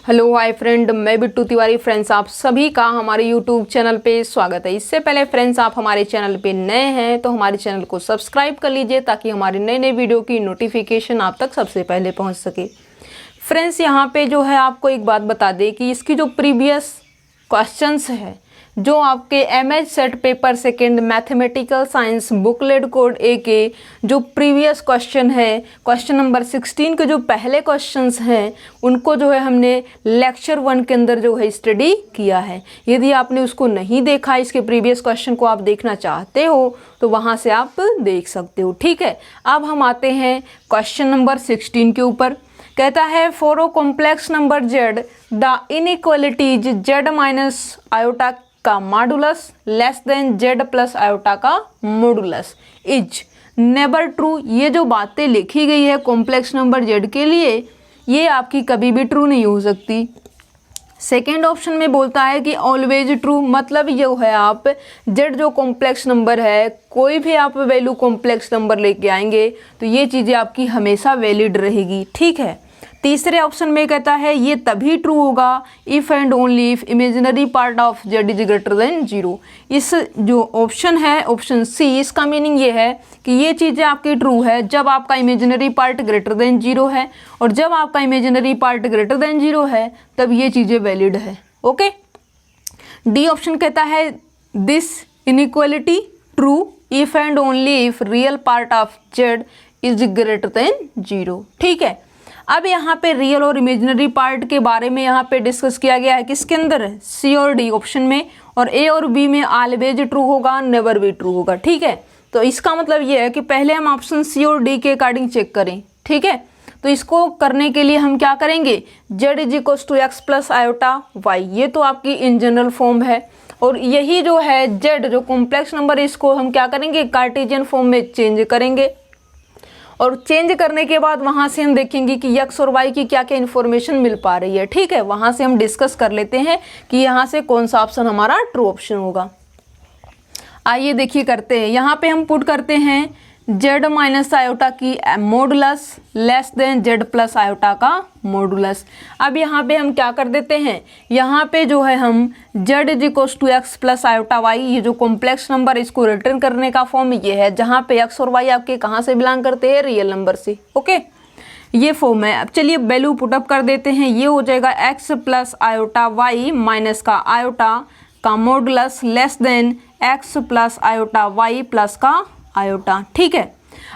Hello hi friend, मैं Bittu Tiwari. Friends, आप सभी का हमारे यूट्यूब चैनल पे स्वागत है। इससे पहले फ्रेंड्स, आप हमारे चैनल पे नए हैं तो हमारे चैनल को सब्सक्राइब कर लीजिए ताकि हमारे नए नए वीडियो की नोटिफिकेशन आप तक सबसे पहले पहुंच सके। फ्रेंड्स, यहाँ पे जो है आपको एक बात बता दें कि इसकी जो प्रीवियस क्वेश्चंस है, जो आपके MH SET paper second mathematical science booklet code A के जो प्रीवियस क्वेश्चन है, क्वेश्चन नंबर 16 के जो पहले क्वेश्चंस हैं, उनको जो है हमने लेक्चर 1 के अंदर जो है स्टडी किया है। यदि आपने उसको नहीं देखा, इसके प्रीवियस क्वेश्चन को आप देखना चाहते हो तो वहाँ से आप देख सकते हो। ठीक है, अब हम आते हैं क्वेश्चन नंबर 16 के ऊपर। कहता है for a complex number z the inequalities z minus iota का modulus less than z plus iota का मॉडुलस इज नेवर ट्रू। ये जो बातें लिखी गई है कॉम्प्लेक्स नंबर जेड के लिए, ये आपकी कभी भी ट्रू नहीं हो सकती। सेकेंड ऑप्शन में बोलता है कि ऑलवेज ट्रू, मतलब ये है आप जेड जो कॉम्प्लेक्स नंबर है, कोई भी आप वैल्यू कॉम्प्लेक्स नंबर लेके आएंगे तो ये चीज़ें आपकी हमेशा वैलिड रहेगी। ठीक है। तीसरे ऑप्शन में कहता है ये तभी ट्रू होगा if and only if imaginary part of Z is greater than 0। इस जो ऑप्शन है, ऑप्शन सी, इसका मीनिंग ये है कि ये चीज़ें आपकी ट्रू है जब आपका इमेजिनरी पार्ट ग्रेटर देन 0 है, और जब आपका इमेजिनरी पार्ट ग्रेटर देन 0 है तब ये चीज़ें वैलिड है। ओके। डी ऑप्शन कहता है this inequality true if and only if real part of Z is greater than 0। ठीक है। अब यहाँ पे रियल और इमेजिनरी पार्ट के बारे में यहाँ पे डिस्कस किया गया है किसके अंदर, सी और डी ऑप्शन में, और ए और बी में ऑलवेज ट्रू होगा, नेवर भी ट्रू होगा। ठीक है। तो इसका मतलब ये है कि पहले हम ऑप्शन सी और डी के अकॉर्डिंग चेक करें। ठीक है। तो इसको करने के लिए हम क्या करेंगे, z is equals to x plus iota y, ये तो आपकी इन जनरल फॉर्म है, और यही जो है जेड जो कॉम्प्लेक्स नंबर है, इसको हम क्या करेंगे, कार्टेशियन फॉर्म में चेंज करेंगे, और चेंज करने के बाद वहाँ से हम देखेंगे कि एक्स और वाई की क्या क्या इन्फॉर्मेशन मिल पा रही है। ठीक है। वहाँ से हम डिस्कस कर लेते हैं कि यहाँ से कौन सा ऑप्शन हमारा ट्रू ऑप्शन होगा। आइए देखिए करते हैं। यहाँ पे हम पुट करते हैं जेड माइनस आयोटा की modulus less than z plus iota का मॉडुलस। अब यहाँ पे हम क्या कर देते हैं, यहाँ पे जो है हम z is equals to x plus iota y, ये जो कॉम्प्लेक्स नंबर इसको रिटर्न करने का फॉर्म ये है, जहाँ पे एक्स और वाई आपके कहाँ से बिलोंग करते हैं, रियल नंबर से। ओके, ये फॉर्म है। अब चलिए वैल्यू पुटअप कर देते हैं। ये हो जाएगा x plus iota y minus का आयोटा का modulus less than x plus iota y plus का आयोटा। ठीक है।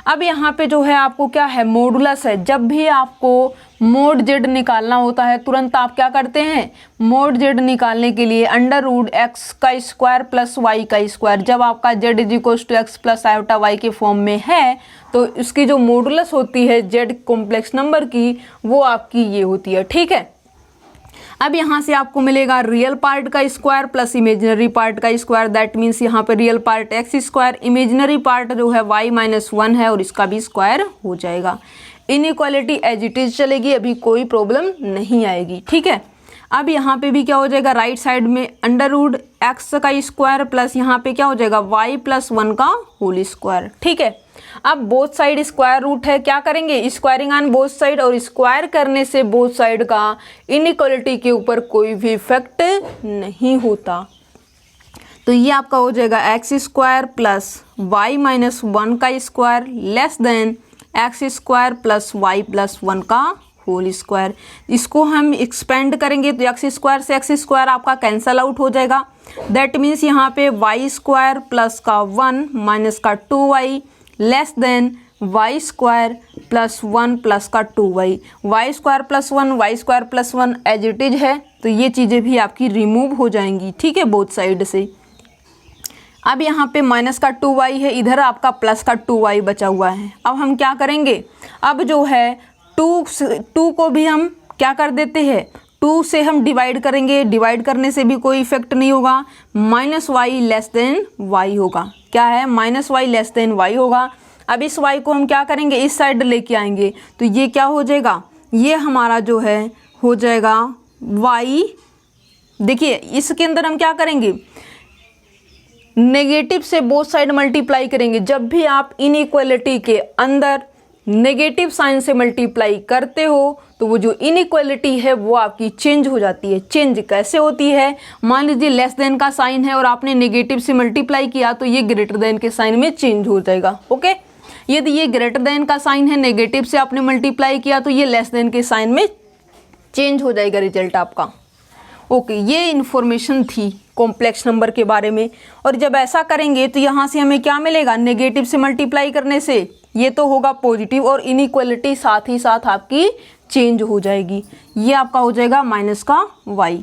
अब यहाँ पे जो है आपको क्या है, मॉडुलस है। जब भी आपको मोड जेड निकालना होता है तुरंत आप क्या करते हैं, मोड जेड निकालने के लिए अंडर रूट एक्स का स्क्वायर प्लस वाई का स्क्वायर, जब आपका z is equals to x plus iota y के फॉर्म में है तो उसकी जो मॉडुलस होती है जेड कॉम्प्लेक्स नंबर की, वो आपकी ये होती है। ठीक है। अब यहाँ से आपको मिलेगा रियल पार्ट का स्क्वायर प्लस इमेजिनरी पार्ट का स्क्वायर, दैट मीन्स यहाँ पे real part x square, imaginary part जो है वाई माइनस 1 है और इसका भी स्क्वायर हो जाएगा। इनइक्वालिटी एज इट इज चलेगी, अभी कोई प्रॉब्लम नहीं आएगी। ठीक है। अब यहाँ पे भी क्या हो जाएगा, राइट साइड में अंडर रूट एक्स का स्क्वायर प्लस यहाँ पे क्या हो जाएगा वाई प्लस 1 का होल स्क्वायर। ठीक है। अब बोथ साइड स्क्वायर रूट है, क्या करेंगे, स्क्वायरिंग ऑन बोथ साइड, और स्क्वायर करने से बोथ साइड का इनइक्वालिटी के ऊपर कोई भी इफेक्ट नहीं होता। तो ये आपका हो जाएगा x square plus y minus 1 का square less than x square plus y plus 1 का होल स्क्वायर। इसको हम एक्सपेंड करेंगे तो एक्स स्क्वायर से एक्स स्क्वायर आपका कैंसल आउट हो जाएगा, दैट मीन्स यहाँ पे वाई स्क्वायर प्लस का 1 माइनस का 2y less than y square plus 1 plus का 2y। Y square plus 1 y square plus 1 as it is है, तो ये चीज़ें भी आपकी रिमूव हो जाएंगी। ठीक है, बोथ साइड से। अब यहाँ पे माइनस का 2y है, इधर आपका प्लस का 2y बचा हुआ है। अब हम क्या करेंगे, अब जो है 2 को भी हम क्या कर देते हैं, 2 से हम डिवाइड करेंगे, डिवाइड करने से भी कोई इफेक्ट नहीं होगा, minus y less than y होगा। क्या है, minus y less than y होगा। अब इस वाई को हम क्या करेंगे, इस साइड लेके आएंगे, तो ये क्या हो जाएगा, ये हमारा जो है हो जाएगा वाई। देखिए इसके अंदर हम क्या करेंगे, नेगेटिव से बोथ साइड मल्टीप्लाई करेंगे। जब भी आप इनइक्वालिटी के अंदर नेगेटिव साइन से मल्टीप्लाई करते हो तो वो जो इनइक्वालिटी है वो आपकी चेंज हो जाती है। चेंज कैसे होती है, मान लीजिए लेस देन का साइन है और आपने नेगेटिव से मल्टीप्लाई किया तो ये ग्रेटर देन के साइन में चेंज हो जाएगा। ओके, यदि ये ग्रेटर देन का साइन है, नेगेटिव से आपने मल्टीप्लाई किया तो ये लेस देन के साइन में चेंज हो जाएगा रिजल्ट आपका। ओके, ये इन्फॉर्मेशन थी कॉम्प्लेक्स नंबर के बारे में। और जब ऐसा करेंगे तो यहाँ से हमें क्या मिलेगा, नेगेटिव से मल्टीप्लाई करने से ये तो होगा पॉजिटिव और इनइक्वालिटी साथ ही साथ आपकी चेंज हो जाएगी। ये आपका हो जाएगा माइनस का y।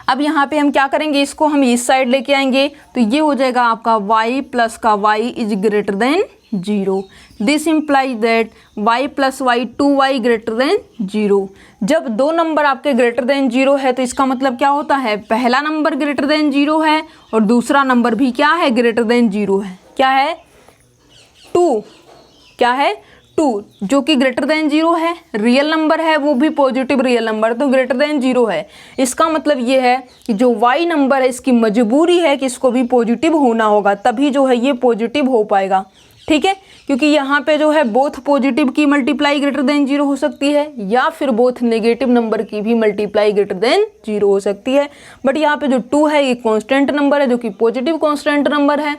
अब यहाँ पे हम क्या करेंगे, इसको हम इस साइड लेके आएंगे तो ये हो जाएगा आपका y प्लस का y is greater than 0। This implies that y plus y 2y greater than 0। जब दो नंबर आपके ग्रेटर देन 0 है तो इसका मतलब क्या होता है, पहला नंबर ग्रेटर देन 0 है और दूसरा नंबर भी क्या है, ग्रेटर देन 0 है। क्या है, 2, क्या है 2, जो कि ग्रेटर देन 0 है, रियल नंबर है, वो भी पॉजिटिव रियल नंबर, तो ग्रेटर देन 0 है। इसका मतलब ये है कि जो y नंबर है इसकी मजबूरी है कि इसको भी पॉजिटिव होना होगा, तभी जो है ये पॉजिटिव हो पाएगा। ठीक है, क्योंकि यहाँ पे जो है बोथ पॉजिटिव की मल्टीप्लाई ग्रेटर देन 0 हो सकती है या फिर बोथ नेगेटिव नंबर की भी मल्टीप्लाई ग्रेटर देन 0 हो सकती है। बट यहाँ पे जो 2 है ये कांस्टेंट नंबर है, जो कि पॉजिटिव कांस्टेंट नंबर है,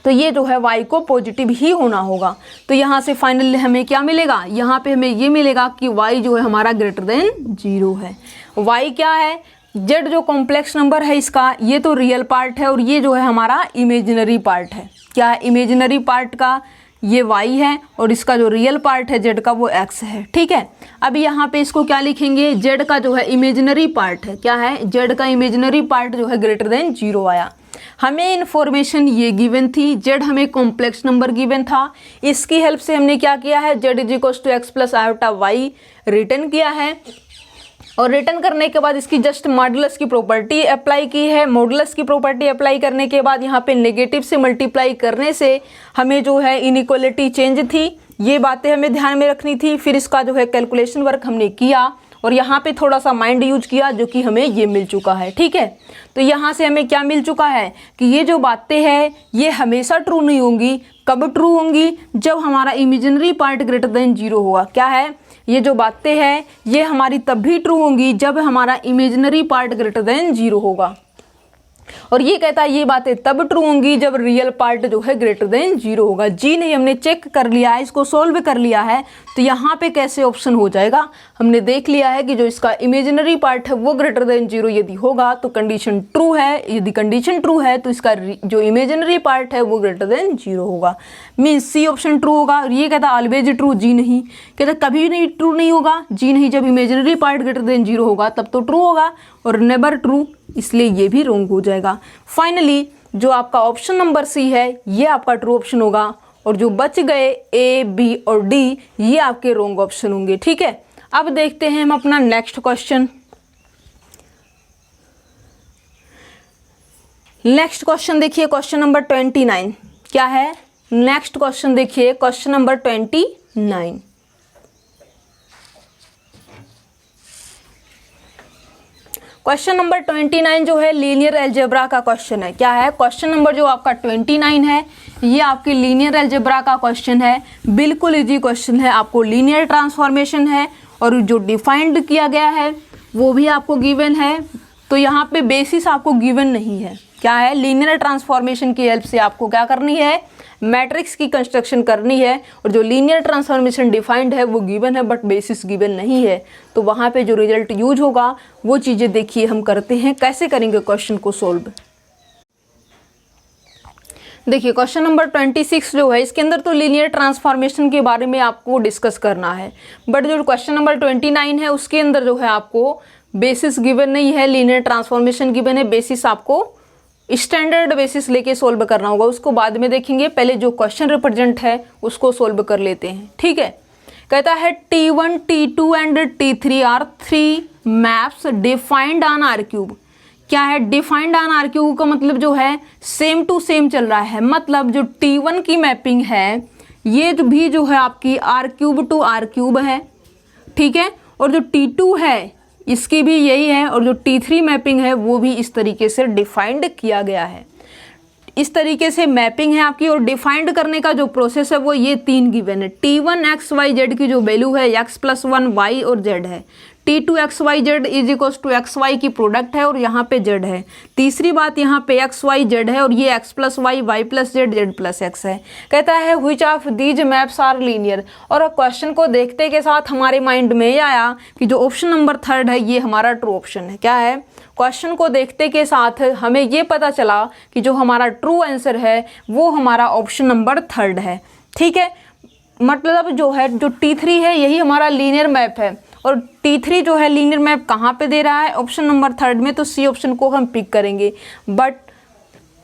तो ये जो है y को पॉजिटिव ही होना होगा। तो यहाँ से फाइनली हमें क्या मिलेगा, यहाँ पे हमें ये मिलेगा कि y जो है हमारा ग्रेटर देन 0 है। y क्या है, z जो कॉम्प्लेक्स नंबर है इसका, ये तो रियल पार्ट है और ये जो है हमारा इमेजिनरी पार्ट है। क्या है, इमेजिनरी पार्ट का ये y है और इसका जो रियल पार्ट है z का वो x है। ठीक है, अब यहाँ पे इसको क्या लिखेंगे, z का जो है इमेजिनरी पार्ट है, क्या है, z का इमेजिनरी पार्ट जो है ग्रेटर देन 0 आया। हमें इन्फॉर्मेशन ये गिवन थी, z हमें कॉम्प्लेक्स नंबर गिवन था, इसकी हेल्प से हमने क्या किया है, z is equal to x plus iota y return किया है। और रिटर्न करने के बाद इसकी जस्ट मॉडुलस की प्रॉपर्टी अप्लाई की है। मॉडुलस की प्रॉपर्टी अप्लाई करने के बाद यहाँ पे नेगेटिव से मल्टीप्लाई करने से हमें जो है इनइक्वालिटी चेंज थी, ये बातें हमें ध्यान में रखनी थी। फिर इसका जो है कैलकुलेशन वर्क हमने किया और यहाँ पे थोड़ा सा माइंड यूज किया, जो कि हमें ये मिल चुका है। ठीक है, तो यहाँ से हमें क्या मिल चुका है कि ये जो बातें हैं ये हमेशा ट्रू नहीं होंगी। कब ट्रू होंगी, जब हमारा इमेजिनरी पार्ट ग्रेटर देन 0 होगा। क्या है, ये जो बातें हैं ये हमारी तब भी ट्रू होंगी जब हमारा इमेजिनरी पार्ट ग्रेटर देन 0 होगा। और ये कहता है ये बातें तब ट्रू होंगी जब रियल पार्ट जो है ग्रेटर देन 0 होगा। जी नहीं, हमने चेक कर लिया है, इसको सोल्व कर लिया है, तो यहाँ पे कैसे ऑप्शन हो जाएगा, हमने देख लिया है कि जो इसका इमेजिनरी पार्ट है वो ग्रेटर देन 0 यदि होगा तो कंडीशन ट्रू है, यदि कंडीशन ट्रू है तो इसका जो इमेजिनरी पार्ट है वो ग्रेटर देन 0 होगा। मीन्स सी ऑप्शन ट्रू होगा। और ये कहता ऑलवेज ट्रू, जी नहीं, कहता कभी नहीं ट्रू नहीं होगा, जी नहीं, जब इमेजिनरी पार्ट ग्रेटर देन 0 होगा तब तो ट्रू होगा, और नेवर ट्रू, इसलिए ये भी रॉन्ग हो जाएगा। फाइनली जो आपका ऑप्शन नंबर सी है ये आपका ट्रू ऑप्शन होगा और जो बच गए ए, बी और डी ये आपके रॉन्ग ऑप्शन होंगे। ठीक है, अब देखते हैं हम अपना नेक्स्ट क्वेश्चन। नेक्स्ट क्वेश्चन देखिए, क्वेश्चन नंबर 29 क्या है, नेक्स्ट क्वेश्चन देखिए, क्वेश्चन नंबर 29। क्वेश्चन नंबर 29 जो है लीनियर अलजेब्रा का क्वेश्चन है। क्या है, क्वेश्चन नंबर जो आपका 29 है ये आपके लीनियर अलजेब्रा का क्वेश्चन है। बिल्कुल इजी क्वेश्चन है, आपको लीनियर ट्रांसफॉर्मेशन है और जो डिफाइंड किया गया है वो भी आपको गिवन है। तो यहाँ पे बेसिस आपको गिवन नहीं है। क्या है, लीनियर ट्रांसफॉर्मेशन की हेल्प से आपको क्या करनी है, मैट्रिक्स की कंस्ट्रक्शन करनी है और जो लीनियर ट्रांसफॉर्मेशन डिफाइंड है वो गिवन है बट बेसिस गिवन नहीं है। तो वहाँ पे जो रिजल्ट यूज होगा वो चीज़ें देखिए हम करते हैं, कैसे करेंगे क्वेश्चन को सोल्व। देखिए क्वेश्चन नंबर 26 जो है इसके अंदर तो लीनियर ट्रांसफॉर्मेशन के बारे में आपको डिस्कस करना है, बट जो क्वेश्चन नंबर 29 है उसके अंदर जो है आपको बेसिस गिवन नहीं है, लीनियर ट्रांसफॉर्मेशन गिवन है। बेसिस आपको स्टैंडर्ड बेसिस लेके सोल्व करना होगा, उसको बाद में देखेंगे, पहले जो क्वेश्चन रिप्रेजेंट है उसको सोल्व कर लेते हैं। ठीक है, कहता है T1, T2 and T3 are 3 maps defined on R cube. क्या है, डिफाइंड ऑन आर क्यूब का मतलब जो है सेम टू सेम चल रहा है, मतलब जो T1 की मैपिंग है ये भी जो है आपकी R cube to R cube है। ठीक है, और जो T2 है इसकी भी यही है और जो T3 मैपिंग है वो भी इस तरीके से डिफाइंड किया गया है। इस तरीके से मैपिंग है आपकी। और डिफाइंड करने का जो प्रोसेस है वो ये 3 गिवन है। T1 एक्स वाई जेड की जो वैल्यू है x+1 y और z है। T2 x y z is equal to x y की प्रोडक्ट है और यहाँ पे z है। तीसरी बात यहाँ पे एक्स वाई जेड है और ये x+y y+z z+x है। कहता है which of these maps are linear. और क्वेश्चन को देखते के साथ हमारे माइंड में ये आया कि जो ऑप्शन नंबर 3 है ये हमारा ट्रू ऑप्शन है। क्या है? क्वेश्चन को देखते के साथ हमें ये पता चला कि जो हमारा ट्रू आंसर है वो हमारा ऑप्शन नंबर 3 है। ठीक है, मतलब जो है जो T3 है यही हमारा लीनियर मैप है। और T3 जो है लीनियर मैप कहाँ पे दे रहा है? ऑप्शन नंबर 3 में। तो सी ऑप्शन को हम पिक करेंगे। बट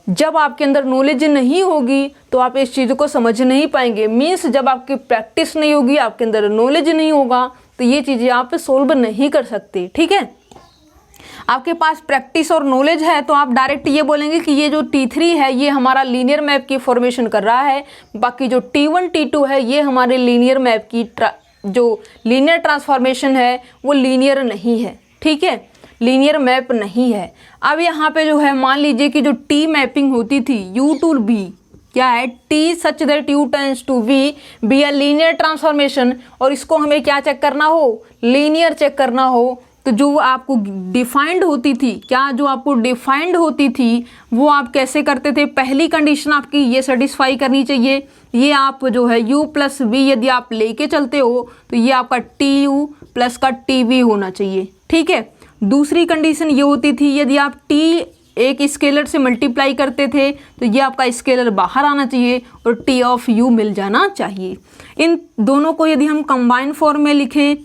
जब आपके अंदर नॉलेज नहीं होगी तो आप इस चीज़ को समझ नहीं पाएंगे। मीन्स जब आपकी प्रैक्टिस नहीं होगी, आपके अंदर नॉलेज नहीं होगा, तो ये चीज़ें आप सोल्व नहीं कर सकते। ठीक है, आपके पास प्रैक्टिस और नॉलेज है तो आप डायरेक्ट ये बोलेंगे कि ये जो T3 है ये हमारा लीनियर मैप की फॉर्मेशन कर रहा है। बाकी जो T1 T2 है ये हमारे लीनियर मैप की जो लीनियर ट्रांसफॉर्मेशन है वो लीनियर नहीं है। ठीक है, लीनियर मैप नहीं है। अब यहाँ पे जो है मान लीजिए कि जो T मैपिंग होती थी U to V, क्या है? T such that U tends to V be a linear transformation. और इसको हमें क्या चेक करना हो? लीनियर चेक करना हो। तो जो आपको डिफाइंड होती थी, क्या जो आपको डिफाइंड होती थी वो आप कैसे करते थे? पहली कंडीशन आपकी ये सेटिस्फाई करनी चाहिए, ये आप जो है U+V यदि आप लेके चलते हो तो ये आपका TU प्लस का TV होना चाहिए। ठीक है, दूसरी कंडीशन ये होती थी यदि आप T एक स्केलर से मल्टीप्लाई करते थे तो ये आपका स्केलर बाहर आना चाहिए और T ऑफ U मिल जाना चाहिए। इन दोनों को यदि हम कंबाइन फॉर्म में लिखें,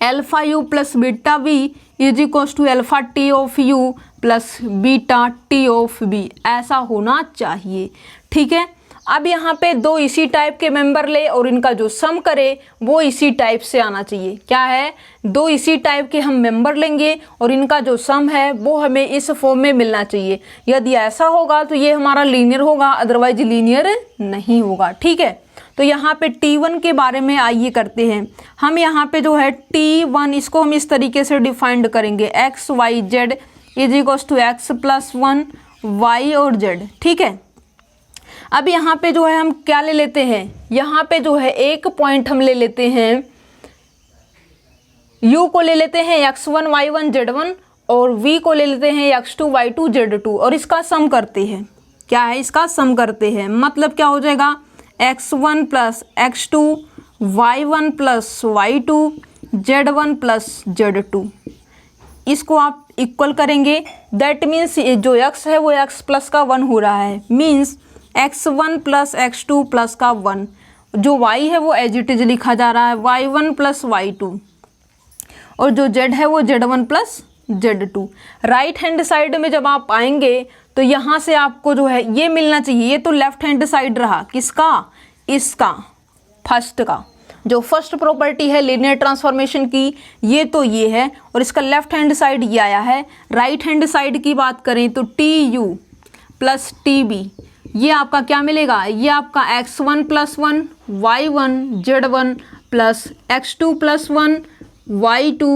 alpha U plus beta V is equal to alpha T of U plus beta T of B, ऐसा होना चाहिए। ठीक है, अब यहाँ पे दो इसी टाइप के मेंबर ले और इनका जो सम करे वो इसी टाइप से आना चाहिए। क्या है? दो इसी टाइप के हम मेंबर लेंगे और इनका जो सम है वो हमें इस फॉर्म में मिलना चाहिए। यदि ऐसा होगा तो ये हमारा लीनियर होगा, अदरवाइज लीनियर नहीं होगा। ठीक है, तो यहाँ पे T1 के बारे में आइए करते हैं। हम यहाँ पे जो है T1 इसको हम इस तरीके से डिफाइंड करेंगे, x y z is equal to x+1 y और z। ठीक है, अब यहाँ पे जो है हम क्या ले लेते हैं? यहाँ पे जो है एक पॉइंट हम ले लेते हैं, U को ले लेते हैं x1 y1 z1 और V को ले लेते हैं x2 y2 z2 और इसका सम करते हैं। क्या है? इसका सम करते हैं। मतलब क्या हो जाएगा? x1 plus x2 y1 plus y2 z1 plus z2। इसको आप इक्वल करेंगे, दैट मीन्स जो x है वो x प्लस का 1 हो रहा है। Means x1 plus x2 plus का 1, जो y है वो एज इट इज लिखा जा रहा है y1 प्लस y2 और जो z है वो z1 plus z2। Right hand side में जब आप आएंगे तो यहाँ से आपको जो है ये मिलना चाहिए। ये तो लेफ्ट हैंड साइड रहा, किसका? इसका, फर्स्ट का। जो फर्स्ट प्रॉपर्टी है लीनियर ट्रांसफॉर्मेशन की ये तो ये है और इसका लेफ्ट हैंड साइड ये आया है। राइट हैंड साइड की बात करें तो TU प्लस TB, ये आपका क्या मिलेगा? ये आपका x1 plus 1 y1 z1 plus x2 plus 1 y2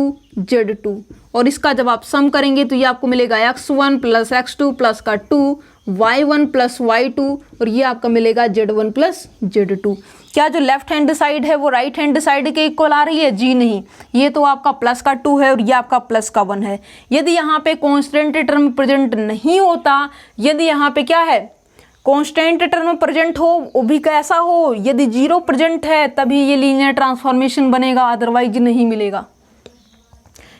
z2 और इसका जब आप सम करेंगे तो ये आपको मिलेगा x1 प्लस x2 प्लस का 2 y1 प्लस y2 और ये आपका मिलेगा z1 प्लस z2। क्या जो लेफ्ट हैंड साइड है वो राइट हैंड साइड के इक्वल आ रही है? जी नहीं, ये तो आपका प्लस का 2 है और ये आपका प्लस का 1 है। यदि यहाँ पे कॉन्स्टेंट टर्म प्रेजेंट नहीं होता, यदि यहाँ पे क्या है कांस्टेंट टर्म प्रेजेंट हो, वो भी कैसा हो? यदि 0 प्रेजेंट है तभी ये लीनियर ट्रांसफॉर्मेशन बनेगा, अदरवाइज नहीं मिलेगा।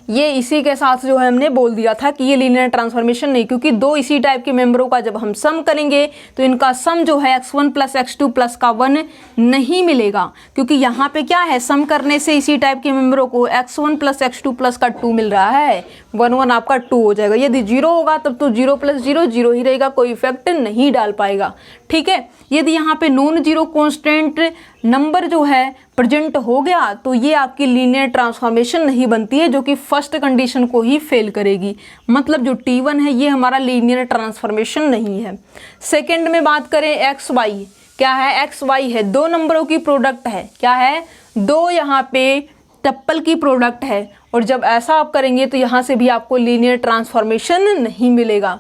ये इसी के साथ जो है हमने बोल दिया था कि ये लीनियर ट्रांसफॉर्मेशन नहीं, क्योंकि दो इसी टाइप के मेंबरों का जब हम सम करेंगे तो इनका सम जो है x1 प्लस x2 प्लस का 1 नहीं मिलेगा, क्योंकि यहाँ पे क्या है सम करने से इसी टाइप के मेंबरों को x1 प्लस x2 प्लस का 2 मिल रहा है। 1 1 आपका 2 हो जाएगा। यदि 0 होगा तब तो 0 प्लस 0 0 ही रहेगा, कोई इफेक्ट नहीं डाल पाएगा। ठीक है, यदि यहाँ पे नॉन जीरो कॉन्स्टेंट नंबर जो है प्रेजेंट हो गया तो ये आपकी लीनियर ट्रांसफॉर्मेशन नहीं बनती है, जो कि फर्स्ट कंडीशन को ही फेल करेगी। मतलब जो T1 है ये हमारा लीनियर ट्रांसफॉर्मेशन नहीं है। सेकंड में बात करें एक्स वाई, क्या है? एक्स वाई है, दो नंबरों की प्रोडक्ट है। क्या है? दो यहाँ पे टप्पल की प्रोडक्ट है और जब ऐसा आप करेंगे तो यहाँ से भी आपको लीनियर ट्रांसफॉर्मेशन नहीं मिलेगा।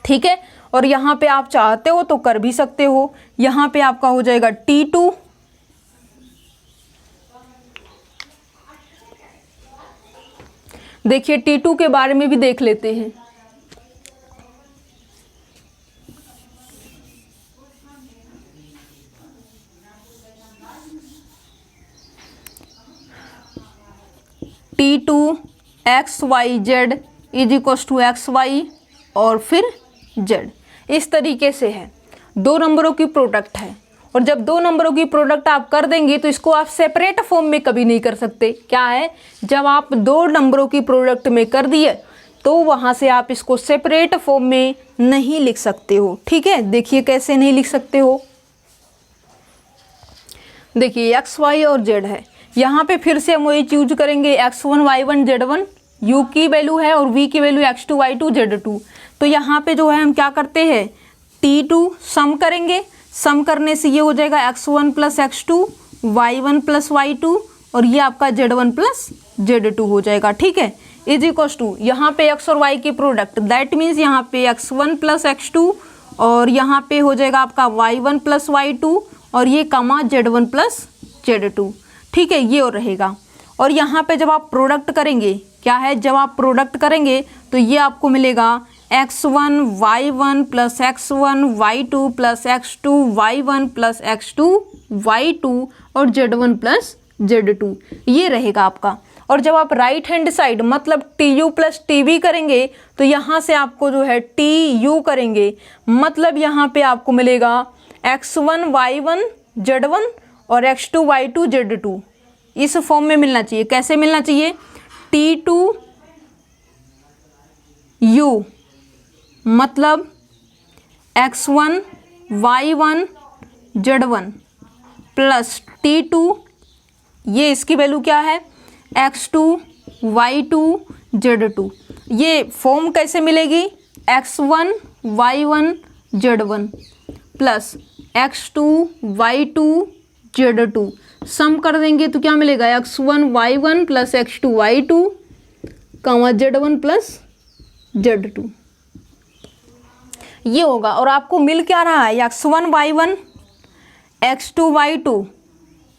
ठीक है, और यहाँ पे आप चाहते हो तो कर भी सकते हो। यहाँ पे आपका हो जाएगा T2 देखिए T2 के बारे में भी देख लेते हैं। T2 XYZ is equals to XY और फिर Z, इस तरीके से है। दो नंबरों की प्रोडक्ट है, और जब दो नंबरों की प्रोडक्ट आप कर देंगे तो इसको आप सेपरेट फॉर्म में कभी नहीं कर सकते। क्या है, जब आप दो नंबरों की प्रोडक्ट में कर दिए तो वहाँ से आप इसको सेपरेट फॉर्म में नहीं लिख सकते हो। ठीक है, देखिए कैसे नहीं लिख सकते हो। देखिए XY और Z है, यहाँ पे फिर से हम वही यूज करेंगे X1 Y1 Z1, U की वैल्यू है और V की वैल्यू X2 Y2 Z2। तो यहाँ पे जो है हम क्या करते हैं, T2 सम करेंगे, सम करने से ये हो जाएगा X1 plus X2 Y1 plus Y2 और ये आपका Z1 प्लस Z2 हो जाएगा। ठीक है, इज इक्वल्स टू यहाँ पे X और Y की प्रोडक्ट, दैट मीन्स यहाँ पे X1 प्लस X2 और यहाँ पे हो जाएगा आपका Y1 प्लस Y2 और ये कमा Z1 प्लस Z2। ठीक है, ये और रहेगा। और यहाँ पे जब आप प्रोडक्ट करेंगे, क्या है, जब आप प्रोडक्ट करेंगे तो ये आपको मिलेगा X1 Y1 plus X1 Y2 plus X2 Y1 plus X2 Y2 और Z1 प्लस Z2, ये रहेगा आपका। और जब आप राइट हैंड साइड मतलब TU प्लस TB करेंगे तो यहाँ से आपको जो है TU करेंगे, मतलब यहाँ पे आपको मिलेगा X1 Y1 Z1 और X2 Y2 Z2, इस फॉर्म में मिलना चाहिए। कैसे मिलना चाहिए, T2 U मतलब X1 Y1 Z1 plus T2, ये इसकी वैल्यू क्या है, X2 Y2 Z2। ये फॉर्म कैसे मिलेगी, X1 Y1 Z1 plus X2 Y2 Z2, सम कर देंगे तो क्या मिलेगा, X1 Y1 plus X2 Y2 कमा Z1 प्लस Z2, ये होगा। और आपको मिल क्या रहा है, X1 Y1 X2 Y2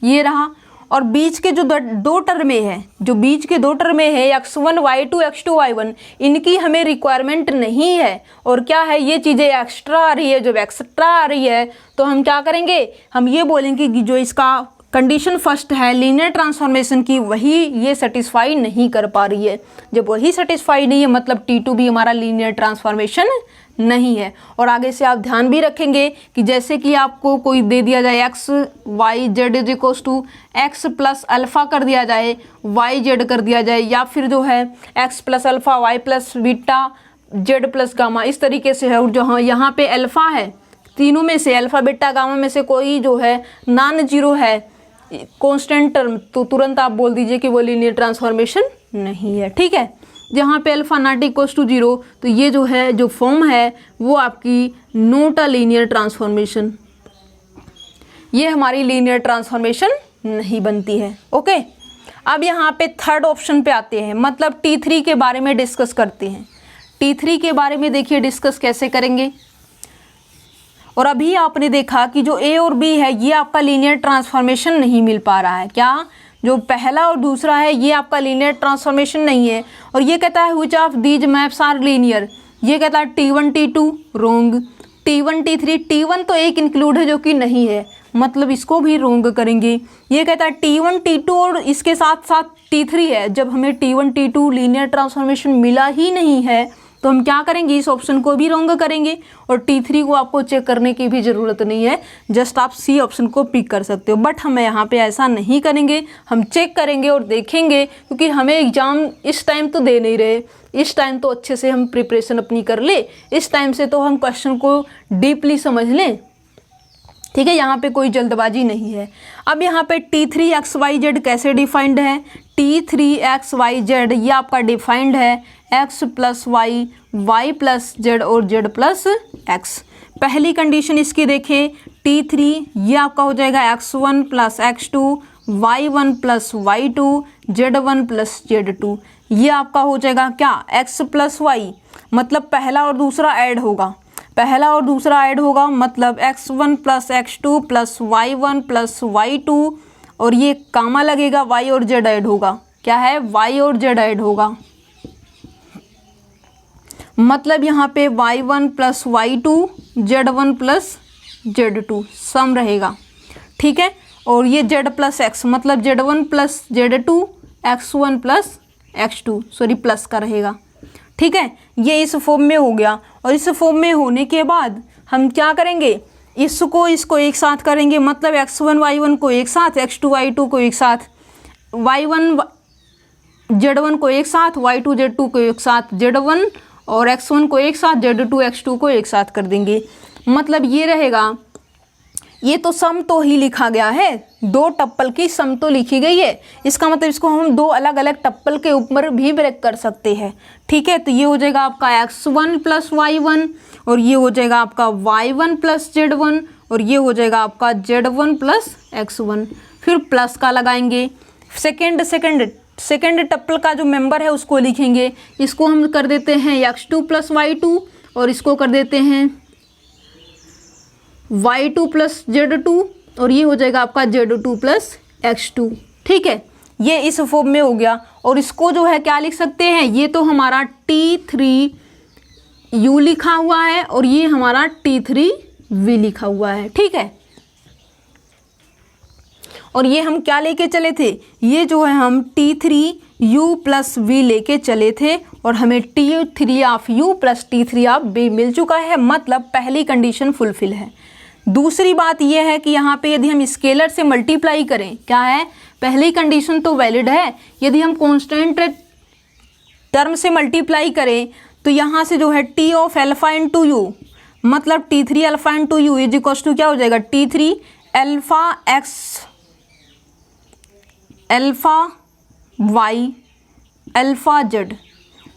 ये रहा, और बीच के जो दो टर्में हैं, जो बीच के दो टर्में हैं X1 Y2 X2 Y1, इनकी हमें रिक्वायरमेंट नहीं है। और क्या है, ये चीज़ें एक्स्ट्रा आ रही है। जब एक्स्ट्रा आ रही है तो हम क्या करेंगे, हम ये बोलेंगे कि जो इसका कंडीशन फर्स्ट है लीनियर ट्रांसफॉर्मेशन की, वही ये सेटिस्फाई नहीं कर पा रही है। जब वही सेटिस्फाई नहीं है मतलब T2 भी हमारा लीनियर ट्रांसफॉर्मेशन नहीं है। और आगे से आप ध्यान भी रखेंगे कि जैसे कि आपको कोई दे दिया जाए X Y Z is equals to X plus alpha कर दिया जाए, Y Z कर दिया जाए, या फिर जो है X plus alpha Y plus beta Z plus gamma, इस तरीके से है। और जो हाँ यहाँ पे अल्फ़ा है, तीनों में से अल्फ़ा बीटा गामा में से कोई जो है नॉन जीरो है, कांस्टेंट टर्म, तो तुरंत आप बोल दीजिए कि वो लीनियर ट्रांसफॉर्मेशन नहीं है। ठीक है, जहाँ पे अल्फा नॉट इक्वल्स टू 0 तो ये जो है जो फॉर्म है वो आपकी नॉट अ लीनियर ट्रांसफॉर्मेशन, ये हमारी लीनियर ट्रांसफॉर्मेशन नहीं बनती है। ओके, अब यहाँ पे थर्ड ऑप्शन पे आते हैं, मतलब T3 के बारे में डिस्कस करते हैं। T3 के बारे में देखिए डिस्कस कैसे करेंगे। और अभी आपने देखा कि जो A और B है ये आपका लीनियर ट्रांसफॉर्मेशन नहीं मिल पा रहा है। क्या, जो पहला और दूसरा है ये आपका लीनियर ट्रांसफॉर्मेशन नहीं है। और ये कहता है which of these maps are linear, ये कहता है T1 T2 रोंग, T1 T3, T1 तो एक इंक्लूड है जो कि नहीं है, मतलब इसको भी रोंग करेंगे। ये कहता है T1 T2 और इसके साथ साथ T3 है। जब हमें T1 T2 लीनियर ट्रांसफॉर्मेशन मिला ही नहीं है तो हम क्या करेंगे, इस ऑप्शन को भी रोंग करेंगे। और T3 को आपको चेक करने की भी ज़रूरत नहीं है, जस्ट आप C ऑप्शन को पिक कर सकते हो। बट हम यहाँ पे ऐसा नहीं करेंगे, हम चेक करेंगे और देखेंगे, क्योंकि हमें एग्ज़ाम इस टाइम तो दे नहीं रहे, इस टाइम तो अच्छे से हम प्रिपरेशन अपनी कर ले, इस टाइम से तो हम क्वेश्चन को डीपली समझ लें। ठीक है, यहाँ पे कोई जल्दबाजी नहीं है। अब यहाँ पे T3 XYZ कैसे डिफाइंड है, T3 XYZ ये आपका डिफाइंड है X plus y, y plus z और जेड प्लस एक्स। पहली कंडीशन इसकी देखें, T3 ये आपका हो जाएगा X1 plus X2, Y1 plus Y2, Z1 plus Z2। ये आपका हो जाएगा क्या, X प्लस वाई, मतलब पहला और दूसरा ऐड होगा, पहला और दूसरा ऐड होगा, मतलब x1 plus x2 plus y1 plus y2, और ये कामा लगेगा, y और z ऐड होगा। क्या है? y और z ऐड होगा, मतलब यहाँ पे y1 plus y2 z1 plus z2 सम रहेगा। ठीक है, और ये z प्लस x, मतलब z1 plus z2 x1 plus x2, sorry plus का रहेगा। ठीक है, ये इस फॉर्म में हो गया। और इस फॉर्म में होने के बाद हम क्या करेंगे, इसको एक साथ करेंगे, मतलब x1 y1 को एक साथ, x2 y2 को एक साथ, y1 z1 को एक साथ, y2 z2 को एक साथ, z1 और x1 को एक साथ, z2 x2 को एक साथ कर देंगे। मतलब ये रहेगा, ये तो सम तो ही लिखा गया है, दो टप्पल की सम तो लिखी गई है, इसका मतलब इसको हम दो अलग अलग टप्पल के ऊपर भी ब्रेक कर सकते हैं। ठीक है, तो ये हो जाएगा आपका x1 प्लस y1, और ये हो जाएगा आपका y1 प्लस z1, और ये हो जाएगा आपका z1 प्लस x1। फिर प्लस का लगाएंगे, सेकेंड टप्पल का जो मेंबर है उसको लिखेंगे, इसको हम कर देते हैं x2 प्लस y2, और इसको कर देते हैं y2 प्लस z2, और ये हो जाएगा आपका z2 प्लस x2। ठीक है, ये इस फॉर्म में हो गया। और इसको जो है क्या लिख सकते हैं, ये तो हमारा T3u लिखा हुआ है, और ये हमारा T3v लिखा हुआ है। ठीक है, और ये हम क्या लेके चले थे, ये जो है हम T3u प्लस v लेके चले थे, और हमें T3 of u plus T3 of v मिल चुका है, मतलब पहली कंडीशन फुलफिल है। दूसरी बात यह है कि यहाँ पे यदि हम स्केलर से मल्टीप्लाई करें, क्या है, पहली कंडीशन तो वैलिड है, यदि हम कांस्टेंट टर्म से मल्टीप्लाई करें तो यहाँ से जो है T of alpha into u, मतलब T3 alpha into u is equal to क्या हो जाएगा, T3 alpha x alpha y alpha z,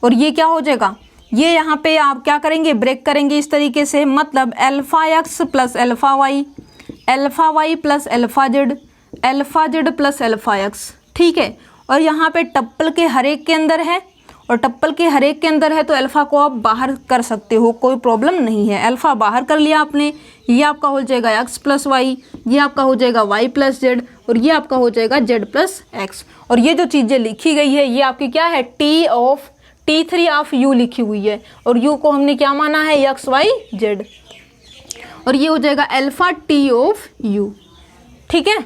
और ये क्या हो जाएगा, ये यहाँ पे आप क्या करेंगे, ब्रेक करेंगे इस तरीके से, मतलब alpha x plus alpha y plus alpha z plus alpha x. ठीक है, और यहाँ पे टप्पल के हर एक के अंदर है, और टप्पल के हर एक के अंदर है तो अल्फा को आप बाहर कर सकते हो, कोई प्रॉब्लम नहीं है। अल्फा बाहर कर लिया आपने, ये आपका हो जाएगा x प्लस वाई, ये आपका हो जाएगा y प्लस जेड, और ये आपका हो जाएगा z प्लस एक्स। और ये जो चीज़ें लिखी गई है ये आपकी क्या है, T3 ऑफ u लिखी हुई है, और u को हमने क्या माना है, x y z, और ये हो जाएगा अल्फा T ऑफ u। ठीक है,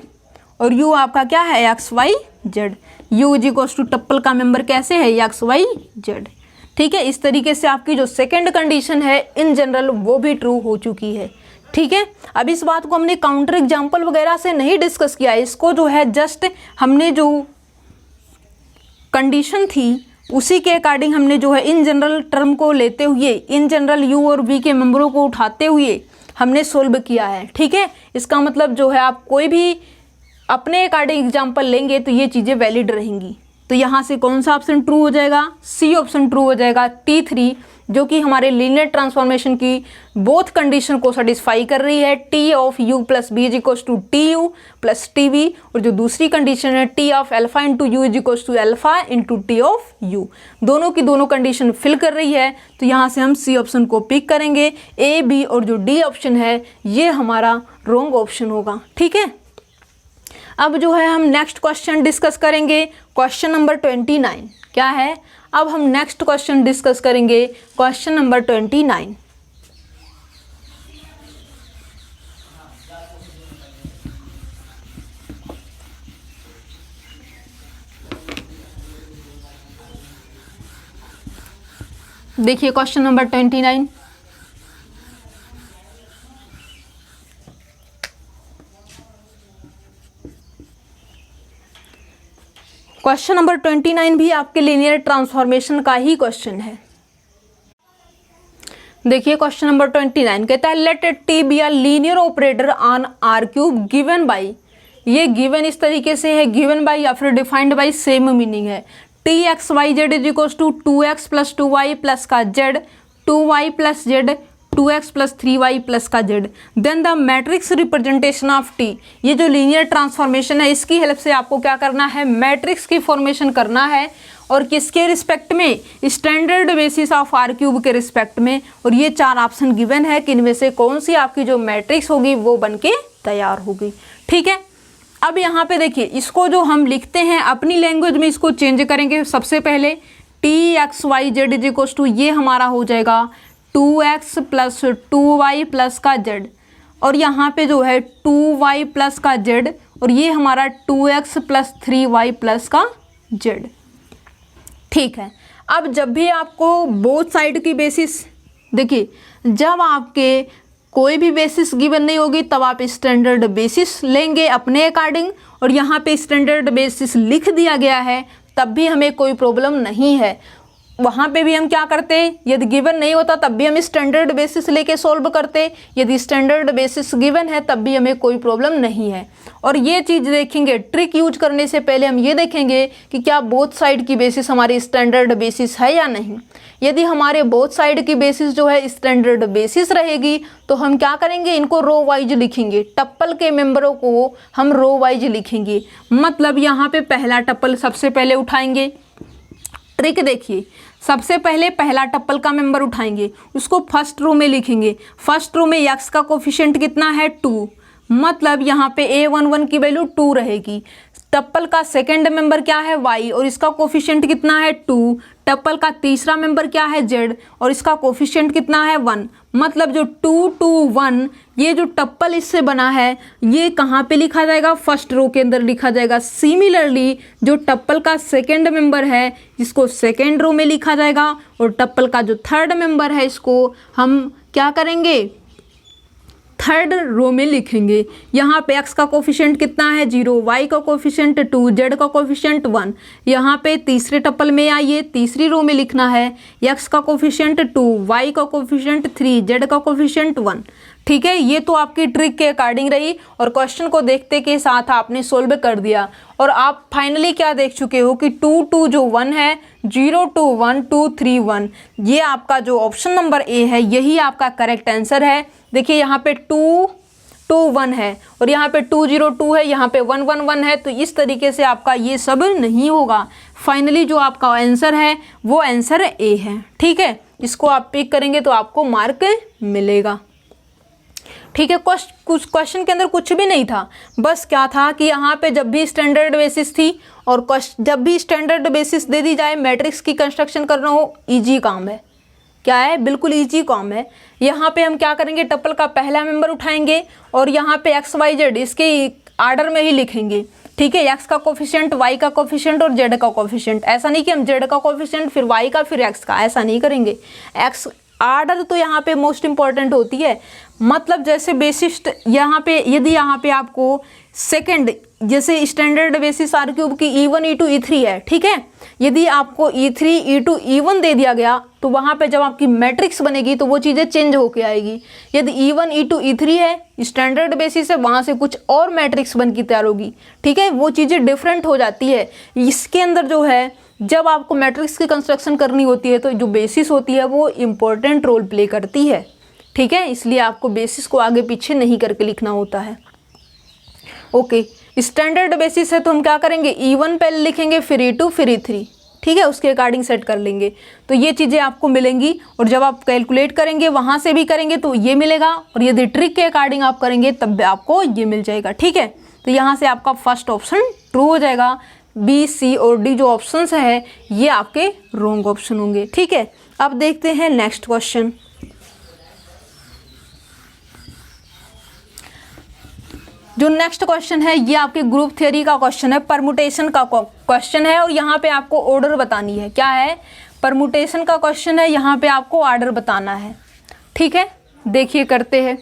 और u आपका क्या है, x y z, u is equal to tuple का मेंबर कैसे है, x y z। ठीक है, इस तरीके से आपकी जो सेकंड कंडीशन है इन जनरल वो भी ट्रू हो चुकी है। ठीक है, अब इस बात को हमने काउंटर एग्जाम्पल वगैरह से नहीं डिस्कस किया, इसको जो है जस्ट हमने जो कंडीशन थी उसी के अकॉर्डिंग हमने जो है इन जनरल टर्म को लेते हुए, इन जनरल u और v के मेंबरों को उठाते हुए हमने सोल्व किया है। ठीक है, इसका मतलब जो है आप कोई भी अपने अकॉर्डिंग एग्जाम्पल लेंगे तो ये चीज़ें वैलिड रहेंगी। तो यहाँ से कौन सा ऑप्शन ट्रू हो जाएगा, सी ऑप्शन ट्रू हो जाएगा, T3, जो कि हमारे लीनियर ट्रांसफॉर्मेशन की बोथ कंडीशन को सेटिस्फाई कर रही है, T of u plus v is equal to T u plus TV, और जो दूसरी कंडीशन है T of alpha into u is equal to alpha into T of u, दोनों की दोनों कंडीशन फिल कर रही है। तो यहाँ से हम सी ऑप्शन को पिक करेंगे, A, B और जो D ऑप्शन है ये हमारा रॉन्ग ऑप्शन होगा। ठीक है, अब जो है हम नेक्स्ट क्वेश्चन डिस्कस करेंगे, क्वेश्चन नंबर 29। क्या है, अब हम नेक्स्ट क्वेश्चन डिस्कस करेंगे, क्वेश्चन नंबर 29। देखिए क्वेश्चन नंबर 29, क्वेश्चन नंबर 29 भी आपके लीनियर ट्रांसफॉर्मेशन का ही क्वेश्चन है। देखिए क्वेश्चन नंबर 29 कहता है let T be a linear operator on R cube given by, ये गिवन इस तरीके से है, गिवन बाई या फिर डिफाइंड बाई सेम मीनिंग है, T x y z is equal to 2x plus 2y plus का z, 2y plus z 2x plus 3y प्लस का z। Then the matrix representation of t, ये जो linear transformation है इसकी help से आपको क्या करना है, मैट्रिक्स की फॉर्मेशन करना है। और किसके रिस्पेक्ट में, standard basis of R cube के रिस्पेक्ट में। और ये 4 ऑप्शन गिवन है कि इनमें से कौन सी आपकी जो मैट्रिक्स होगी वो बन के तैयार होगी। ठीक है, अब यहाँ पे देखिए इसको जो हम लिखते हैं अपनी लैंग्वेज में इसको चेंज करेंगे। सबसे पहले TXYZ इज इक्वल्स टू, ये हमारा हो जाएगा 2x प्लस 2y प्लस का z, और यहाँ पे जो है 2y प्लस का z, और ये हमारा 2x प्लस 3y प्लस का z। ठीक है, अब जब भी आपको बोथ साइड की बेसिस, देखिए जब आपके कोई भी बेसिस गिवन नहीं होगी तब आप स्टैंडर्ड बेसिस लेंगे अपने अकॉर्डिंग, और यहाँ पे स्टैंडर्ड बेसिस लिख दिया गया है तब भी हमें कोई प्रॉब्लम नहीं है। वहाँ पे भी हम क्या करते, यदि गिवन नहीं होता तब भी हम स्टैंडर्ड बेसिस लेके सॉल्व करते, यदि स्टैंडर्ड बेसिस गिवन है तब भी हमें कोई प्रॉब्लम नहीं है। और ये चीज़ देखेंगे, ट्रिक यूज करने से पहले हम ये देखेंगे कि क्या बोथ साइड की बेसिस हमारी स्टैंडर्ड बेसिस है या नहीं। यदि हमारे बोथ साइड की बेसिस जो है स्टैंडर्ड बेसिस रहेगी तो हम क्या करेंगे, इनको रो वाइज लिखेंगे, टप्पल के मेंबरों को हम रो वाइज लिखेंगे। मतलब यहाँ पे पहला टप्पल सबसे पहले उठाएंगे। ट्रिक देखिए, सबसे पहले पहला टप्पल का मेंबर उठाएंगे, उसको फर्स्ट रो में लिखेंगे। फर्स्ट रो में x का कोफिशिएंट कितना है 2, मतलब यहाँ पे A11 की वैल्यू 2 रहेगी। टप्पल का सेकंड मेंबर क्या है y, और इसका कोफिशिएंट कितना है 2। टप्पल का तीसरा मेंबर क्या है z, और इसका कोफिशिएंट कितना है 1। मतलब जो 2 2 1 ये जो टप्पल इससे बना है ये कहाँ पे लिखा जाएगा, फर्स्ट रो के अंदर लिखा जाएगा। सिमिलरली जो टप्पल का सेकंड मेंबर है इसको सेकंड रो में लिखा जाएगा, और टप्पल का जो थर्ड मेंबर है इसको हम क्या करेंगे, थर्ड रो में लिखेंगे। यहाँ पे x का कोफिशिएंट कितना है 0, y का कोफिशिएंट 2, z का कोफिशिएंट 1। यहाँ पे तीसरे टप्पल में आइए, तीसरी रो में लिखना है x का कोफिशिएंट 2, y का कोफिशिएंट 3, z का कोफिशिएंट 1। ठीक है, ये तो आपकी ट्रिक के अकॉर्डिंग रही, और क्वेश्चन को देखते के साथ आपने सोल्व कर दिया। और आप फाइनली क्या देख चुके हो कि 2 2 जो 1 है, 0 2 1 2 3 1, ये आपका जो ऑप्शन नंबर ए है यही आपका करेक्ट आंसर है। देखिए यहाँ पे 2 2 1 है, और यहाँ पे 2 0 2 है, यहाँ पे 1 1 1 है, तो इस तरीके से आपका ये सब नहीं होगा। फाइनली जो आपका आंसर है वो आंसर ए है। ठीक है, इसको आप पिक करेंगे तो आपको मार्क मिलेगा। ठीक है, कुछ क्वेश्चन के अंदर कुछ भी नहीं था, बस क्या था कि यहाँ पे जब भी स्टैंडर्ड बेसिस थी, और जब भी स्टैंडर्ड बेसिस दे दी जाए मैट्रिक्स की कंस्ट्रक्शन करना हो, इजी काम है। क्या है, बिल्कुल इजी काम है। यहाँ पे हम क्या करेंगे, टप्पल का पहला मेंबर उठाएंगे और यहाँ पे एक्स वाई जेड इसके आर्डर में ही लिखेंगे। ठीक है, एक्स का कोफिशिएंट, वाई का कोफिशिएंट और जेड का कोफिशिएंट। ऐसा नहीं कि हम जेड का कोफिशिएंट फिर वाई का फिर एक्स का, ऐसा नहीं करेंगे। एक्स आर्डर तो यहाँ पे मोस्ट इंपॉर्टेंट होती है। मतलब जैसे बेसिस यहाँ पे, यदि यहाँ पे आपको सेकंड, जैसे स्टैंडर्ड बेसिस आर क्यूब की E1 E2 E3 है, ठीक है, यदि आपको E3 E2 E1 दे दिया गया तो वहाँ पे जब आपकी मैट्रिक्स बनेगी तो वो चीज़ें चेंज होके आएगी। यदि E1 E2 E3 है, स्टैंडर्ड बेसिस है, वहाँ से कुछ और मैट्रिक्स बन के तैयार होगी। ठीक है, वो चीज़ें डिफरेंट हो जाती है। इसके अंदर जो है जब आपको मैट्रिक्स की कंस्ट्रक्शन करनी होती है तो जो बेसिस होती है वो इम्पोर्टेंट रोल प्ले करती है। ठीक है, इसलिए आपको बेसिस को आगे पीछे नहीं करके लिखना होता है। ओके, स्टैंडर्ड बेसिस है तो हम क्या करेंगे, E1 पहले लिखेंगे, फिर E2 फिर E3। ठीक है, उसके अकॉर्डिंग सेट कर लेंगे तो ये चीज़ें आपको मिलेंगी। और जब आप कैलकुलेट करेंगे वहाँ से भी करेंगे तो ये मिलेगा, और यदि ट्रिक के अकॉर्डिंग आप करेंगे तब भी आपको ये मिल जाएगा। ठीक है, तो यहाँ से आपका फर्स्ट ऑप्शन ट्रू हो जाएगा। बी, सी और डी जो ऑप्शंस है ये आपके रॉन्ग ऑप्शन होंगे। ठीक है, अब देखते हैं नेक्स्ट क्वेश्चन। जो नेक्स्ट क्वेश्चन है ये आपके ग्रुप थ्योरी का क्वेश्चन है, परमुटेशन का क्वेश्चन है, और यहाँ पे आपको ऑर्डर बतानी है। क्या है, परमुटेशन का क्वेश्चन है, यहाँ पे आपको ऑर्डर बताना है। ठीक है, देखिए करते हैं।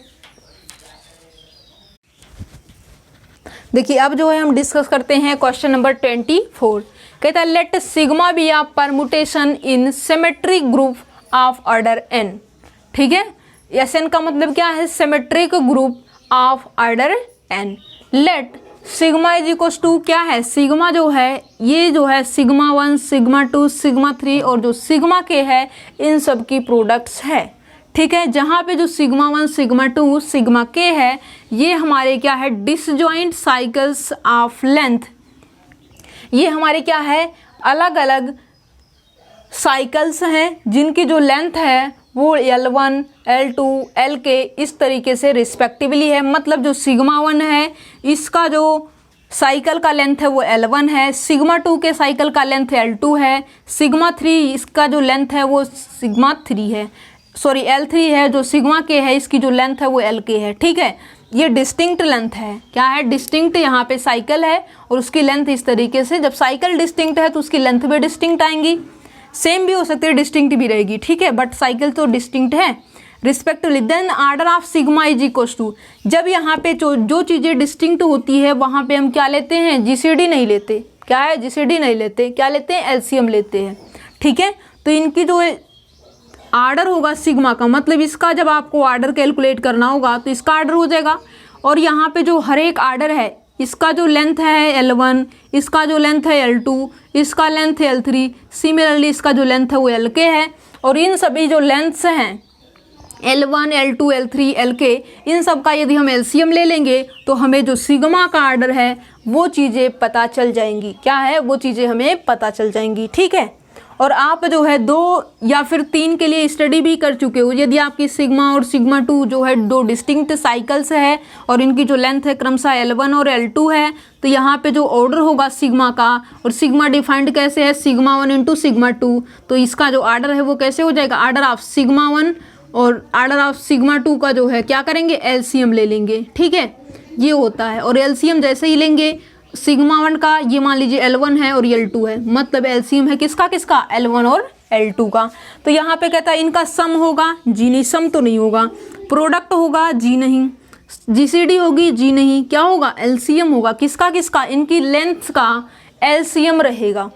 देखिए अब जो है हम डिस्कस करते हैं क्वेश्चन नंबर 24। कहता है let sigma be a permutation in symmetric group of order n। ठीक है, एस n का मतलब क्या है, symmetric group of order n। Let sigma is equal to क्या है, सिग्मा जो है ये जो है सिग्मा 1 सिग्मा 2 सिग्मा 3 और जो सिग्मा k है इन सब की प्रोडक्ट्स है। ठीक है। जहाँ पे जो सिग्मा 1, सिग्मा 2, सिग्मा k है, ये हमारे क्या है, डिसजॉइंट साइकिल्स ऑफ लेंथ। ये हमारे क्या है, अलग अलग साइकिल्स हैं जिनकी जो लेंथ है वो L1, L2, Lk इस तरीके से रिस्पेक्टिवली है। मतलब जो सिग्मा 1 है इसका जो साइकिल का लेंथ है वो L1 है, सिग्मा 2 के साइकिल का लेंथ L2 है, सिग्मा 3 इसका जो लेंथ है वो सिग्मा 3 है, सॉरी L3 है, जो सिग्मा k है इसकी जो लेंथ है वो Lk है। ठीक है, ये डिस्टिंक्ट लेंथ है। क्या है, डिस्टिंक्ट। यहाँ पे साइकिल है और उसकी लेंथ इस तरीके से, जब साइकिल डिस्टिंक्ट है तो उसकी लेंथ भी डिस्टिंक्ट आएंगी, सेम भी हो सकती है, डिस्टिंक्ट भी रहेगी। ठीक है, बट साइकिल तो डिस्टिंक्ट है respectively. Then order of sigma is equals to, जब यहाँ पे जो चीज़ें डिस्टिंक्ट होती है वहाँ पे हम क्या लेते हैं, जीसीडी नहीं लेते। क्या है, जीसीडी नहीं लेते, क्या लेते हैं, एलसीएम लेते हैं। ठीक है, तो इनकी जो आर्डर होगा सिग्मा का, मतलब इसका जब आपको आर्डर कैलकुलेट करना होगा तो इसका आर्डर हो जाएगा। और यहाँ पे जो हर एक आर्डर है इसका जो लेंथ है L1, इसका जो लेंथ है L2, इसका लेंथ है L3, सिमिलरली इसका जो लेंथ है वो Lk है। और इन सभी जो लेंथ्स हैं L1, L2, L3, Lk, इन सब का यदि हम एलसीएम ले लेंगे तो हमें जो सिग्मा का आर्डर है वो चीज़ें पता चल जाएंगी। क्या है, वो चीज़ें हमें पता चल जाएंगी। ठीक है, और आप जो है 2 या फिर 3 के लिए स्टडी भी कर चुके हो। यदि आपकी सिग्मा और सिग्मा 2 जो है 2 डिस्टिंक्ट साइकिल्स है और इनकी जो लेंथ है क्रमशः L1 और L2 है, तो यहाँ पे जो ऑर्डर होगा सिग्मा का, और सिग्मा डिफाइंड कैसे है, सिग्मा 1 इंटू सिग्मा 2, तो इसका जो आर्डर है वो कैसे हो जाएगा, आर्डर ऑफ सिग्मा 1 और आर्डर ऑफ सिग्मा 2 का जो है क्या करेंगे, एलसीएम ले लेंगे। ठीक है, ये होता है। और एलसीएम जैसे ही लेंगे सिग्मा 1 का, ये मान लीजिए L1 है और L2 है, मतलब एलसीएम है किसका किसका, L1 और L2 का। तो यहाँ पे कहता है इनका सम होगा, जी नहीं, सम तो नहीं होगा। प्रोडक्ट होगा, जी नहीं। जीसीडी होगी, जी नहीं। क्या होगा, एलसीएम होगा। किसका किसका, इनकी लेंथ का एलसीएम रहेगा।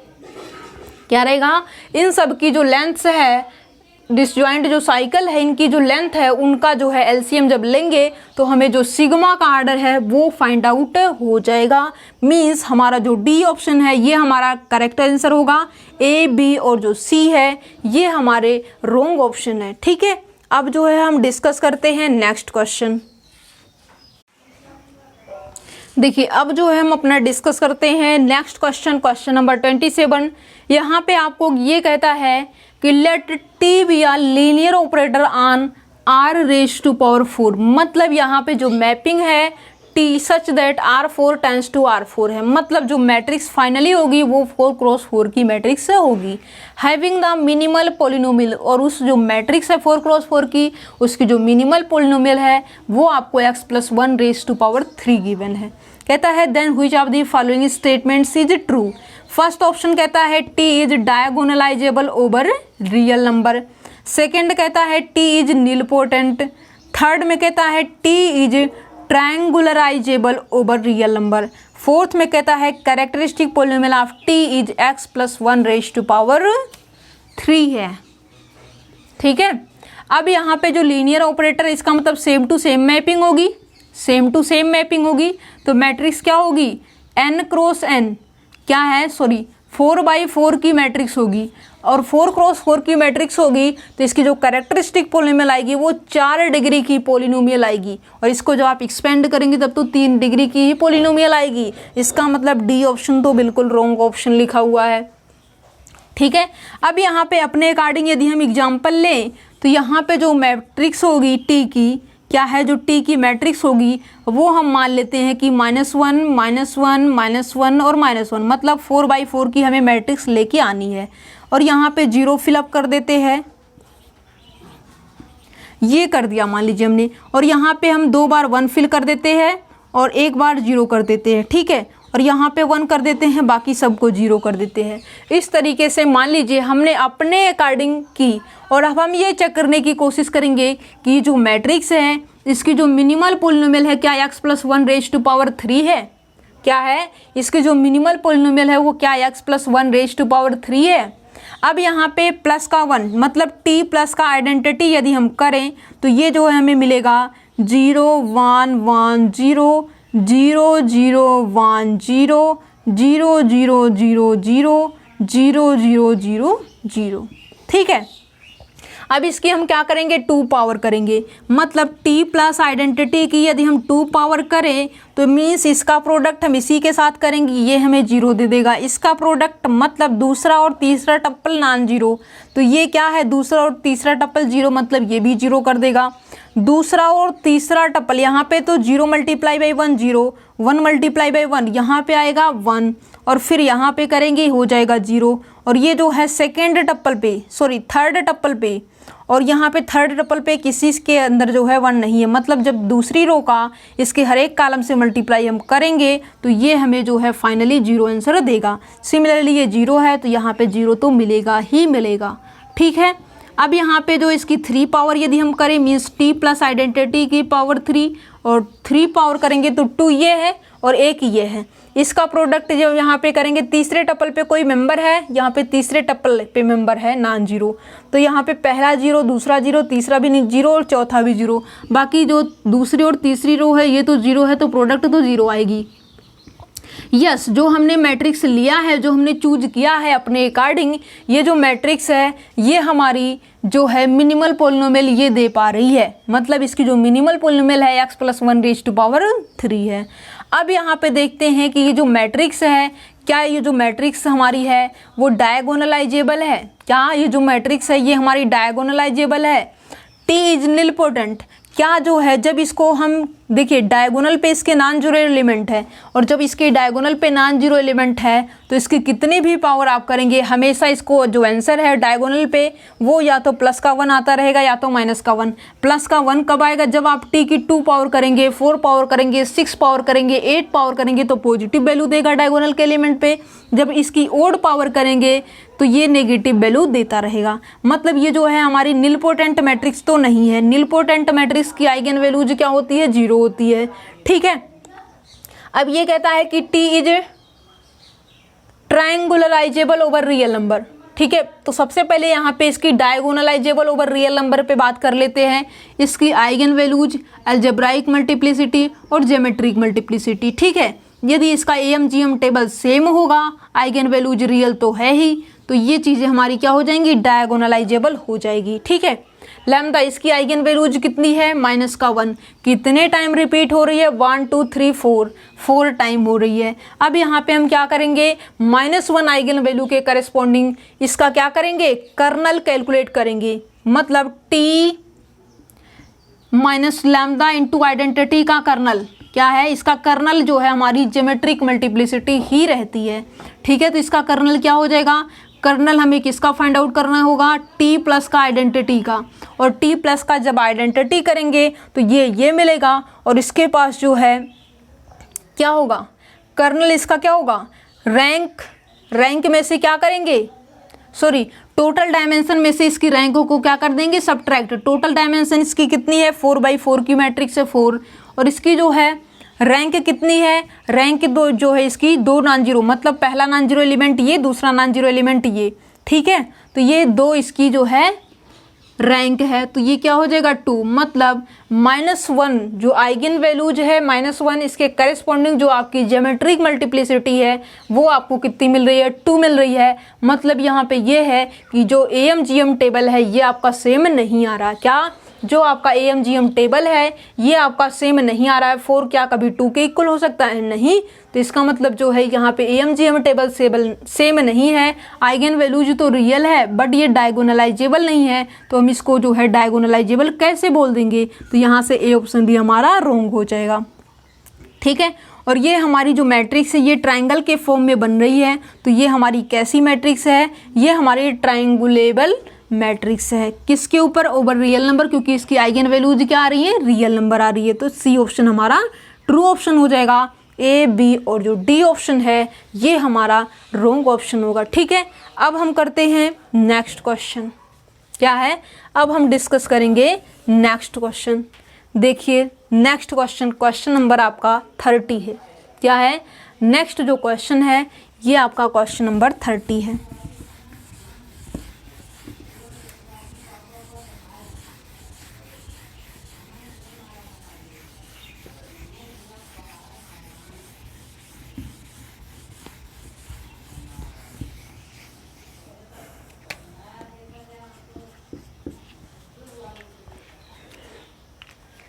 क्या रहेगा, इन सब की जो लेंथ्स है, डिसजॉइंट जो साइकिल है इनकी जो लेंथ है उनका जो है एलसीएम जब लेंगे तो हमें जो सिग्मा का आर्डर है वो फाइंड आउट हो जाएगा। मींस हमारा जो डी ऑप्शन है ये हमारा करेक्ट आंसर होगा। ए, बी और जो सी है ये हमारे रॉन्ग ऑप्शन है। ठीक है, अब जो है हम डिस्कस करते हैं नेक्स्ट क्वेश्चन। देखिए, अब जो है हम अपना डिस्कस करते हैं नेक्स्ट क्वेश्चन, क्वेश्चन नंबर 27। यहाँ पे आपको ये कहता है कि let T be a linear operator on r⁴। मतलब यहाँ पे जो मैपिंग है T such that R4 tends to R4 है। मतलब जो मैट्रिक्स फाइनली होगी वो 4x4 की मैट्रिक्स होगी। हैविंग द मिनिमल पोलिनोमियल, और उस जो मैट्रिक्स है 4x4 की उसकी जो मिनिमल पोलिनोमियल है वो आपको x+1⁻³ गिवन है। कहता है then which of the following statements is true. First option कहता है T is diagonalizable over real number. Second कहता है टी इज नीलपोटेंट। थर्ड में कहता है T is triangularizable over real number. Fourth में कहता है characteristic polynomial of T is x+1⁻³ है। ठीक है, अब यहाँ पे जो लीनियर ऑपरेटर, इसका मतलब सेम टू सेम मैपिंग होगी, सेम टू सेम मैपिंग होगी। तो मैट्रिक्स क्या होगी, n×n, क्या है, सॉरी 4×4 की मैट्रिक्स होगी। और 4×4 की मैट्रिक्स होगी तो इसकी जो कैरेक्टरिस्टिक पोलिनोमियल आएगी वो 4 डिग्री की पोलिनोमियल आएगी। और इसको जब आप एक्सपेंड करेंगे तब तो 3 डिग्री की ही पोलिनोमियल आएगी। इसका मतलब डी ऑप्शन तो बिल्कुल रॉन्ग ऑप्शन लिखा हुआ है। ठीक है, अब यहाँ पे अपने अकॉर्डिंग यदि हम एग्जाम्पल लें तो यहाँ पे जो मैट्रिक्स होगी टी की, क्या है, जो टी की मैट्रिक्स होगी वो हम मान लेते हैं कि -1, -1, -1 और -1, मतलब 4×4 की हमें मैट्रिक्स लेके आनी है। और यहाँ पे 0 फिलअप कर देते हैं, ये कर दिया मान लीजिए हमने। और यहाँ पे हम 2 बार 1 फिल कर देते हैं और 1 बार 0 कर देते हैं। ठीक है, और यहाँ पे 1 कर देते हैं, बाकी सबको 0 कर देते हैं। इस तरीके से मान लीजिए हमने अपने अकॉर्डिंग की। और अब हम ये चेक करने की कोशिश करेंगे कि जो मैट्रिक्स है इसकी जो मिनिमल पोलिनोमियल है क्या x+1⁻³ है। क्या है, इसकी जो मिनिमल पोलिनोमियल है वो क्या x+1⁻³ है। अब यहाँ पे प्लस का 1, मतलब t प्लस का आइडेंटिटी यदि हम करें तो ये जो है हमें मिलेगा 0 1 1 0 0 0 1 0 0 0 0 0 0 0 0 0। ठीक है, अब इसकी हम क्या करेंगे, 2 पावर करेंगे, मतलब t प्लस आइडेंटिटी की यदि हम 2 पावर करें तो मीन्स इसका प्रोडक्ट हम इसी के साथ करेंगे, ये हमें 0 दे देगा। इसका प्रोडक्ट मतलब दूसरा और तीसरा टप्पल नॉन जीरो, तो ये क्या है, दूसरा और तीसरा टप्पल 0, मतलब ये भी 0 कर देगा। दूसरा और तीसरा टप्पल यहाँ पे तो 0 मल्टीप्लाई बाई 1 0, 1 मल्टीप्लाई बाई 1 यहाँ पे आएगा 1, और फिर यहाँ पे करेंगे हो जाएगा 0। और ये जो है सेकेंड टप्पल पे, सॉरी थर्ड टप्पल पे, और यहाँ पे थर्ड टप्पल पे किसी के अंदर जो है 1 नहीं है, मतलब जब दूसरी रो का इसके हर एक कॉलम से मल्टीप्लाई हम करेंगे तो ये हमें जो है फाइनली 0 आंसर देगा। सिमिलरली ये 0 है तो यहाँ पे 0 तो मिलेगा ही मिलेगा, ठीक है। अब यहाँ पे जो इसकी 3 पावर यदि हम करें मीन्स t प्लस आइडेंटिटी की पावर 3, और 3 पावर करेंगे तो 2 ये है और 1 ये है। इसका प्रोडक्ट जब यहाँ पे करेंगे, तीसरे टप्पल पे कोई मेंबर है, यहाँ पे तीसरे टप्पल पे मेंबर है नॉन जीरो, तो यहाँ पे पहला 0, दूसरा 0, तीसरा भी 0 और चौथा भी 0। बाकी जो दूसरी और तीसरी रो है ये तो 0 है, तो प्रोडक्ट तो 0 आएगी। यस, जो हमने मैट्रिक्स लिया है, जो हमने चूज किया है अपने अकॉर्डिंग, ये जो मैट्रिक्स है ये हमारी जो है मिनिमल पोलिनोमियल ये दे पा रही है, मतलब इसकी जो मिनिमल पोलिनोमियल है x + 1 रेज़ टू पावर 3 है। अब यहाँ पे देखते हैं कि ये जो मैट्रिक्स है, क्या ये जो मैट्रिक्स हमारी है वो डायगोनलाइजेबल है, क्या ये जो मैट्रिक्स है ये हमारी डायगोनलाइजेबल है। t इज निलपोटेंट, क्या जो है जब इसको हम देखिए डायगोनल पे इसके नॉन जीरो एलिमेंट है, और जब इसके डायगोनल पे नॉन जीरो एलिमेंट है तो इसकी कितनी भी पावर आप करेंगे हमेशा इसको जो आंसर है डायगोनल पे वो या तो प्लस का 1 आता रहेगा या तो माइनस का 1। प्लस का 1 कब आएगा, जब आप t की 2 पावर करेंगे, 4 पावर करेंगे, 6 पावर करेंगे, 8 पावर करेंगे तो पॉजिटिव वैल्यू देगा डायगोनल के एलिमेंट पे। जब इसकी ओड पावर करेंगे तो ये नेगेटिव वैल्यू देता रहेगा। मतलब ये जो है हमारी निलपोटेंट मैट्रिक्स तो नहीं है। निलपोटेंट मैट्रिक्स की आइगन वैल्यूज क्या होती है, 0 होती है, ठीक है। अब ये कहता है कि t is triangularizable over real number, ठीक है। तो सबसे पहले यहाँ पे इसकी डायगोनलाइजेबल ओवर रियल नंबर पे बात कर लेते हैं। इसकी आइगन वैल्यूज, अलजेब्राइक मल्टीप्लिसिटी और ज्योमेट्रिक मल्टीप्लिसिटी, ठीक है। यदि इसका AMGM टेबल सेम होगा, आइगन वैल्यूज रियल तो है ही, तो ये चीज़ें हमारी क्या हो जाएंगी, डायगोनलाइजेबल हो जाएगी, ठीक है। लैम्डा इसकी आइगन वैल्यूज कितनी है, -1, कितने टाइम रिपीट हो रही है, 1 2 3 4 टाइम हो रही है। अब यहाँ पे हम क्या करेंगे, -1 आइगन वैल्यू के करस्पॉन्डिंग इसका क्या करेंगे, कर्नल कैलकुलेट करेंगे, मतलब t minus lambda into identity का कर्नल क्या है, इसका कर्नल जो है हमारी ज्योमेट्रिक मल्टीप्लिसिटी ही रहती है, ठीक है। तो इसका कर्नल क्या हो जाएगा, कर्नल हमें किसका फाइंड आउट करना होगा, t प्लस का आइडेंटिटी का, और t प्लस का जब आइडेंटिटी करेंगे तो ये मिलेगा, और इसके पास जो है क्या होगा, कर्नल इसका क्या होगा, रैंक में से क्या करेंगे, सॉरी टोटल डायमेंशन में से इसकी रैंकों को क्या कर देंगे, सब्ट्रैक्ट। टोटल डायमेंशन इसकी कितनी है, 4/4 की मैट्रिक्स है 4, और इसकी जो है रैंक कितनी है, रैंक दो जो है इसकी 2 नॉन जीरो, मतलब पहला नॉन जीरो एलिमेंट ये, दूसरा नॉन जीरो एलिमेंट ये, ठीक है। तो ये 2 इसकी जो है रैंक है, तो ये क्या हो जाएगा 2, मतलब -1 जो आइगन वैल्यूज है -1 इसके करेस्पॉन्डिंग जो आपकी ज्योमेट्रिक मल्टीप्लिसिटी है वो आपको कितनी मिल रही है, 2 मिल रही है। मतलब यहाँ पे ये है कि जो AMGM टेबल है ये आपका सेम नहीं आ रहा, क्या जो आपका AMGM टेबल है ये आपका सेम नहीं आ रहा है। 4 क्या कभी 2 के इक्वल हो सकता है, नहीं, तो इसका मतलब जो है यहाँ पे AMGM टेबल सेम नहीं है। आइगन वैल्यूज तो रियल है बट ये डायगोनलाइजेबल नहीं है, तो हम इसको जो है डायगोनलाइजेबल कैसे बोल देंगे, तो यहाँ से A ऑप्शन भी हमारा रॉन्ग हो जाएगा, ठीक है। और ये हमारी जो मैट्रिक्स है ये ट्रायंगल के फॉर्म में बन रही है, तो ये हमारी कैसी मैट्रिक्स है, ये हमारी ट्रायंगुलेबल मैट्रिक्स है, किसके ऊपर, ओवर रियल नंबर, क्योंकि इसकी आइगन वैल्यूज क्या आ रही है, रियल नंबर आ रही है। तो C ऑप्शन हमारा ट्रू ऑप्शन हो जाएगा। A, B और जो D ऑप्शन है ये हमारा रॉन्ग ऑप्शन होगा, ठीक है। अब हम करते हैं नेक्स्ट क्वेश्चन, क्या है, अब हम डिस्कस करेंगे नेक्स्ट क्वेश्चन। देखिए नेक्स्ट क्वेश्चन नंबर आपका 30 है, क्या है, नेक्स्ट जो क्वेश्चन है ये आपका क्वेश्चन नंबर 30 है।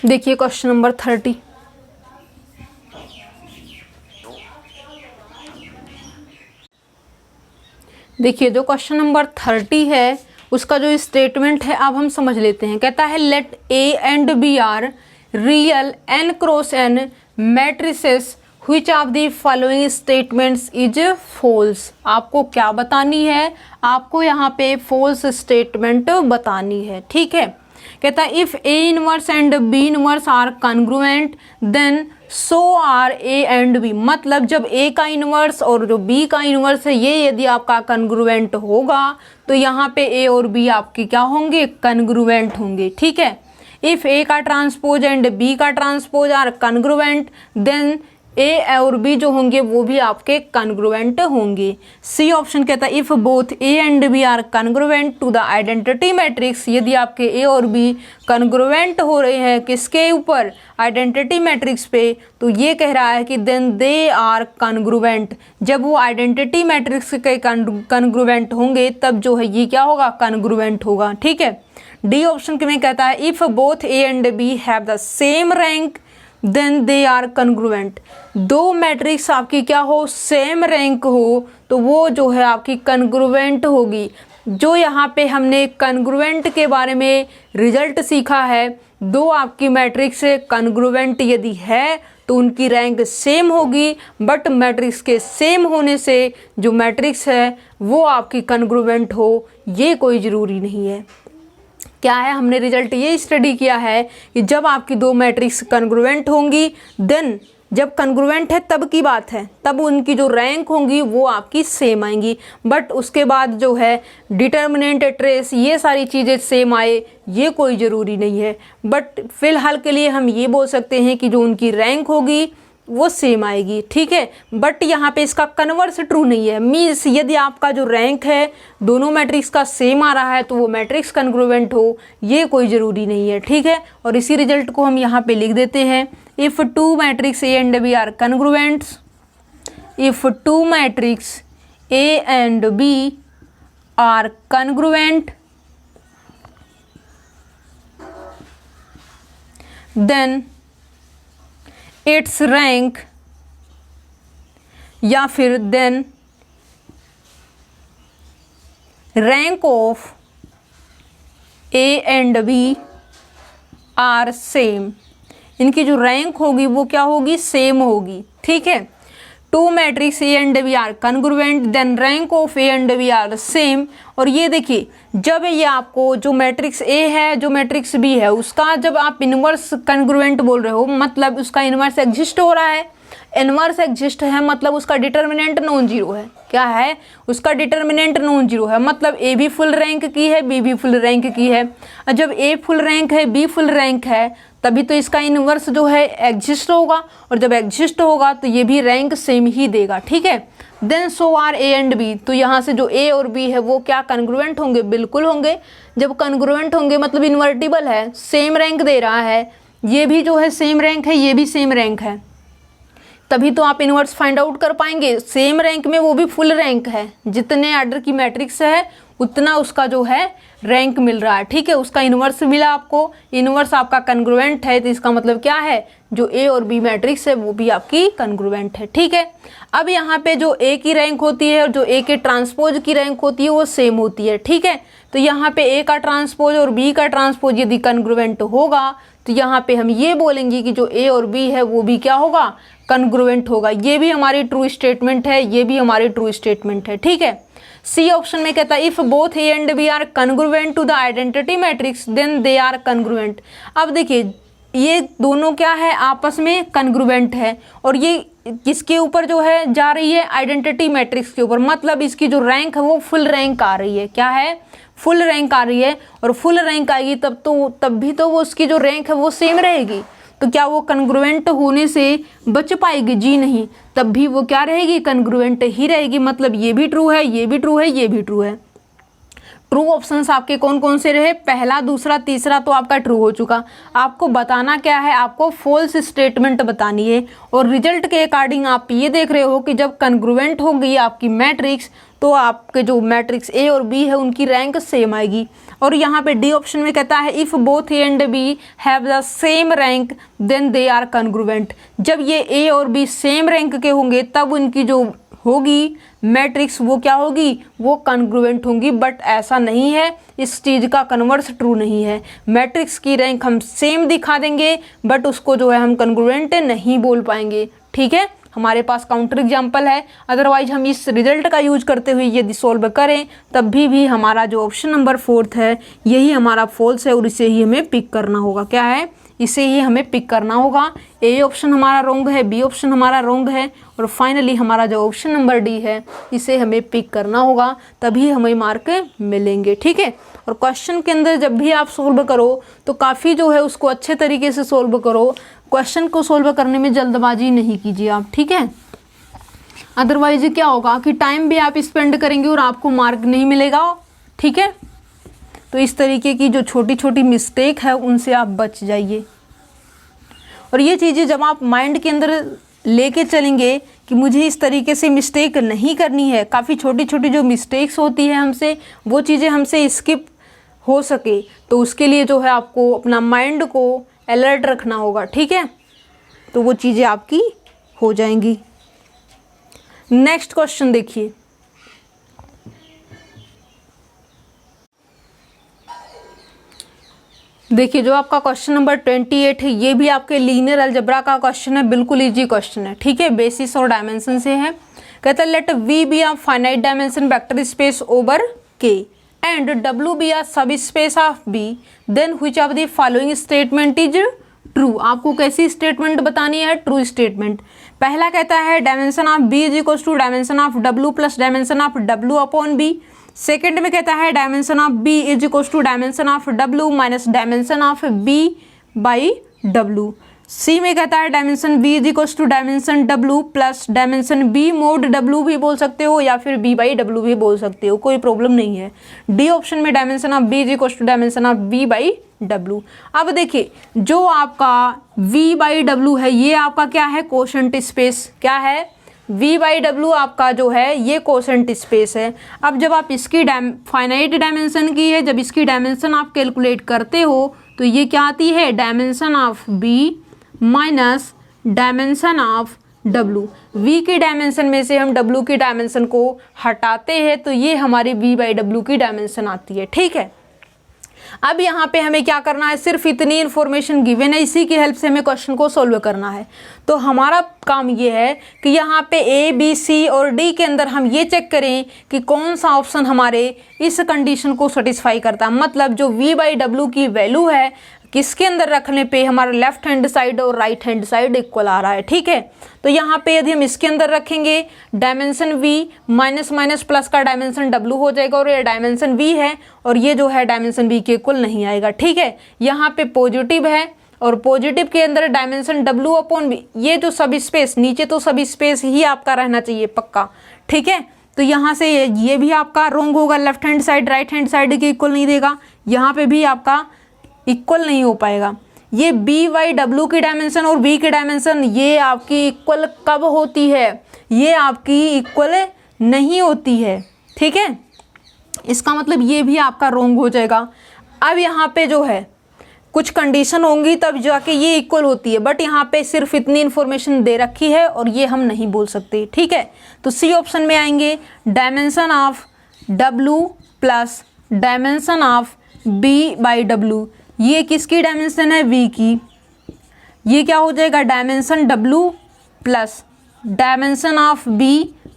देखिए क्वेश्चन नंबर 30। देखिए जो क्वेश्चन नंबर 30 है उसका जो स्टेटमेंट है अब हम समझ लेते हैं। कहता है let A and B are real n cross n matrices which of the following statements is false. आपको क्या बतानी है, आपको यहाँ पे फॉल्स स्टेटमेंट बतानी है, ठीक है। कहता है if A inverse and B inverse are congruent then so are A and B. मतलब जब ए का इनवर्स और जो बी का इनवर्स है ये यदि आपका कॉन्ग्रुएंट होगा तो यहाँ पे ए और बी आपके क्या होंगे, कॉन्ग्रुएंट होंगे, ठीक है। इफ ए का ट्रांसपोज एंड बी का ट्रांसपोज आर कॉन्ग्रुएंट देन ए और बी जो होंगे वो भी आपके कॉन्ग्रुएंट होंगे। सी ऑप्शन कहता है if both A and B are congruent to the identity matrix. यदि आपके ए और बी कॉन्ग्रुएंट हो रहे हैं किसके ऊपर, आइडेंटिटी मैट्रिक्स पे, तो ये कह रहा है कि देन दे आर कॉन्ग्रुएंट। जब वो आइडेंटिटी मैट्रिक्स के कॉन्ग्रुएंट होंगे तब जो है ये क्या होगा, कॉन्ग्रुएंट होगा, ठीक है। डी ऑप्शन में कहता है if both A and B have the same rank then they are congruent. दो मैट्रिक्स आपकी क्या हो, सेम रैंक हो तो वो जो है आपकी कॉन्ग्रुएंट होगी। जो यहाँ पे हमने कॉन्ग्रुएंट के बारे में रिजल्ट सीखा है, दो आपकी मैट्रिक्स कॉन्ग्रुएंट यदि है तो उनकी रैंक सेम होगी, बट मैट्रिक्स के सेम होने से जो मैट्रिक्स है वो आपकी कॉन्ग्रुएंट हो ये कोई ज़रूरी नहीं है। क्या है, हमने रिजल्ट ये स्टडी किया है कि जब आपकी दो मैट्रिक्स कॉन्ग्रुएंट होंगी देन जब कॉन्ग्रुएंट है तब की बात है, तब उनकी जो रैंक होंगी वो आपकी सेम आएंगी। बट उसके बाद जो है डिटर्मिनेंट, ट्रेस, ये सारी चीज़ें सेम आए ये कोई ज़रूरी नहीं है। बट फिलहाल के लिए हम ये बोल सकते हैं कि जो उनकी रैंक होगी वो सेम आएगी, ठीक है। बट यहाँ पे इसका कन्वर्स ट्रू नहीं है। मीन्स यदि आपका जो रैंक है दोनों मैट्रिक्स का सेम आ रहा है तो वो मैट्रिक्स कॉन्ग्रुएंट हो ये कोई ज़रूरी नहीं है, ठीक है। और इसी रिजल्ट को हम यहाँ पे लिख देते हैं। If two matrix A and B are congruents, if two matrix A and B are congruent then its rank या फिर then rank of A and B are same. इनकी जो रैंक होगी वो क्या होगी, सेम होगी, ठीक है। Two matrix A and B are congruent then rank of A and B are same. और ये देखिए जब ये आपको जो मैट्रिक्स ए है जो मैट्रिक्स बी है उसका जब आप इनवर्स कॉन्ग्रुएंट बोल रहे हो मतलब उसका इनवर्स एग्जिस्ट हो रहा है। इनवर्स एग्जिस्ट है मतलब उसका डिटर्मिनेंट नॉन जीरो है। क्या है, उसका डिटर्मिनेंट नॉन जीरो है, मतलब ए भी फुल रैंक की है बी भी फुल रैंक की है। और जब ए फुल रैंक है बी फुल रैंक है तभी तो इसका इनवर्स जो है एग्जिस्ट होगा, और जब एग्जिस्ट होगा तो ये भी रैंक सेम ही देगा, ठीक है। Then so are A and B, तो यहाँ से जो ए और बी है वो क्या कॉन्ग्रुएंट होंगे, बिल्कुल होंगे। जब कॉन्ग्रुएंट होंगे मतलब इन्वर्टिबल है, सेम रैंक दे रहा है, ये भी जो है सेम रैंक है ये भी सेम रैंक है, तभी तो आप इनवर्स फाइंड आउट कर पाएंगे। सेम रैंक में वो भी फुल रैंक है, जितने आर्डर की मैट्रिक्स है उतना उसका जो है रैंक मिल रहा है, ठीक है। उसका इनवर्स मिला आपको, इनवर्स आपका कॉन्ग्रुएंट है तो इसका मतलब क्या है जो ए और बी मैट्रिक्स है वो भी आपकी कॉन्ग्रुएंट है, ठीक है। अब यहाँ पे जो ए की रैंक होती है और जो ए के ट्रांसपोज की रैंक होती है वो सेम होती है, ठीक है। तो यहाँ पे ए का ट्रांसपोज और बी का ट्रांसपोज यदि कॉन्ग्रुएंट होगा तो यहाँ पे हम ये बोलेंगे कि जो ए और बी है वो भी क्या होगा, कॉन्ग्रुएंट होगा। ये भी हमारी ट्रू स्टेटमेंट है, ये भी हमारी ट्रू स्टेटमेंट है, ठीक है। सी ऑप्शन में कहता है if both A and B are congruent to the identity matrix then they are congruent. अब देखिए ये दोनों क्या है, आपस में कॉन्ग्रुएंट है, और ये किसके ऊपर जो है जा रही है, आइडेंटिटी मैट्रिक्स के ऊपर, मतलब इसकी जो रैंक है वो फुल रैंक आ रही है। क्या है, फुल रैंक आ रही है, और फुल रैंक आएगी तब भी तो वो उसकी जो रैंक है वो सेम रहेगी। तो क्या वो कॉन्ग्रुएंट होने से बच पाएगी, जी नहीं, तब भी वो क्या रहेगी, कॉन्ग्रुएंट ही रहेगी। मतलब ये भी ट्रू है, ये भी ट्रू है, ये भी ट्रू है। ट्रू ऑप्शंस आपके कौन कौन से रहे, पहला, दूसरा, तीसरा तो आपका ट्रू हो चुका। आपको बताना क्या है, आपको फॉल्स स्टेटमेंट बतानी है। और रिजल्ट के अकॉर्डिंग आप ये देख रहे हो कि जब कन्ग्रुएंट होगी आपकी मैट्रिक्स तो आपके जो मैट्रिक्स ए और बी है उनकी रैंक सेम आएगी। और यहाँ पे डी ऑप्शन में कहता है if both A and B have the same rank then they are congruent. जब ये ए और बी सेम रैंक के होंगे तब उनकी जो होगी मैट्रिक्स वो क्या होगी, वो कन्ग्रुएंट होंगी। बट ऐसा नहीं है, इस चीज़ का कन्वर्स ट्रू नहीं है। मैट्रिक्स की रैंक हम सेम दिखा देंगे बट उसको जो है हम कन्ग्रुएंट नहीं बोल पाएंगे। ठीक है, हमारे पास काउंटर एग्जाम्पल है, अदरवाइज हम इस रिजल्ट का यूज करते हुए यदि सॉल्व करें तब भी हमारा जो ऑप्शन नंबर 4 है यही हमारा फॉल्स है और इसे ही हमें पिक करना होगा। क्या है, इसे ही हमें पिक करना होगा। ए ऑप्शन हमारा रॉन्ग है, बी ऑप्शन हमारा रॉन्ग है और फाइनली हमारा जो ऑप्शन नंबर डी है इसे हमें पिक करना होगा, तभी हमें मार्क मिलेंगे। ठीक है, और क्वेश्चन के अंदर जब भी आप सोल्व करो तो काफ़ी जो है उसको अच्छे तरीके से सोल्व करो। क्वेश्चन को सोल्व करने में जल्दबाजी नहीं कीजिए आप। ठीक है, अदरवाइज क्या होगा कि टाइम भी आप स्पेंड करेंगे और आपको मार्क नहीं मिलेगा। ठीक है, तो इस तरीके की जो छोटी छोटी मिस्टेक है उनसे आप बच जाइए। और ये चीज़ें जब आप माइंड के अंदर लेके चलेंगे कि मुझे इस तरीके से मिस्टेक नहीं करनी है, काफ़ी छोटी छोटी जो मिस्टेक्स होती है हमसे वो चीज़ें हमसे स्किप हो सके, तो उसके लिए जो है आपको अपना माइंड को अलर्ट रखना होगा। ठीक है, तो वो चीज़ें आपकी हो जाएंगी। नेक्स्ट क्वेश्चन देखिए, जो आपका क्वेश्चन नंबर 28 है ये भी आपके लीनियर अलजेब्रा का क्वेश्चन है, बिल्कुल इजी क्वेश्चन है। ठीक है, बेसिस और डायमेंशन से है। कहता है let V be a finite dimension vector space over K and W be a subspace of V, then which of the following statement is true. आपको कैसी स्टेटमेंट बतानी है, ट्रू स्टेटमेंट। पहला कहता है dimension of B is equal to dimension of W plus dimension of W upon B. Second में कहता है dimension of B is equal to dimension of W minus dimension of B by W. C में कहता है dimension B is equal to dimension W plus dimension B mod W भी बोल सकते हो या फिर बी बाई डब्ल्यू भी बोल सकते हो, कोई प्रॉब्लम नहीं है। डी ऑप्शन में dimension of B is equal to dimension of B by W. अब देखिए जो आपका v बाई डब्ल्यू है ये आपका क्या है, कोशेंट स्पेस। क्या है, v बाई डब्ल्यू आपका जो है ये कोशेंट स्पेस है। अब जब आप इसकी फाइनाइट डायमेंशन की है, जब इसकी डायमेंशन आप कैलकुलेट करते हो तो ये क्या आती है, dimension of b minus dimension of w। v की डायमेंशन में से हम w की डायमेंशन को हटाते हैं तो ये हमारी v बाई डब्ल्यू की डायमेंशन आती है। ठीक है, अब यहाँ पे हमें क्या करना है, सिर्फ इतनी इन्फॉर्मेशन गिवन है, इसी की हेल्प से हमें क्वेश्चन को सोल्व करना है। तो हमारा काम ये है कि यहाँ पे ए बी सी और डी के अंदर हम ये चेक करें कि कौन सा ऑप्शन हमारे इस कंडीशन को सेटिस्फाई करता है। मतलब जो v बाई डब्ल्यू की वैल्यू है किसके अंदर रखने पे हमारा लेफ्ट हैंड साइड और राइट हैंड साइड इक्वल आ रहा है। ठीक है, तो यहाँ पे यदि हम इसके अंदर रखेंगे dimension v minus minus plus का डायमेंशन w हो जाएगा और ये डायमेंशन v है और ये जो है डायमेंशन v के इक्वल नहीं आएगा। ठीक है, यहाँ पे पॉजिटिव है और पॉजिटिव के अंदर डायमेंशन w अपॉन v, ये जो सब स्पेस नीचे तो सब स्पेस ही आपका रहना चाहिए पक्का। ठीक है, तो यहाँ से ये भी आपका रॉन्ग होगा, left hand side right hand side के इक्वल नहीं देगा, यहाँ पे भी आपका इक्वल नहीं हो पाएगा। ये b बाई डब्ल्यू की डायमेंशन और v की डायमेंशन ये आपकी इक्वल कब होती है, ये आपकी इक्वल नहीं होती है। ठीक है, इसका मतलब ये भी आपका रॉन्ग हो जाएगा। अब यहाँ पे जो है कुछ कंडीशन होंगी तब जाके ये इक्वल होती है, बट यहाँ पे सिर्फ इतनी इन्फॉर्मेशन दे रखी है और ये हम नहीं बोल सकते। ठीक है, तो सी ऑप्शन में आएंगे dimension of w plus dimension of b by W. ये किसकी डायमेंशन है, v की। ये क्या हो जाएगा, dimension w plus dimension of b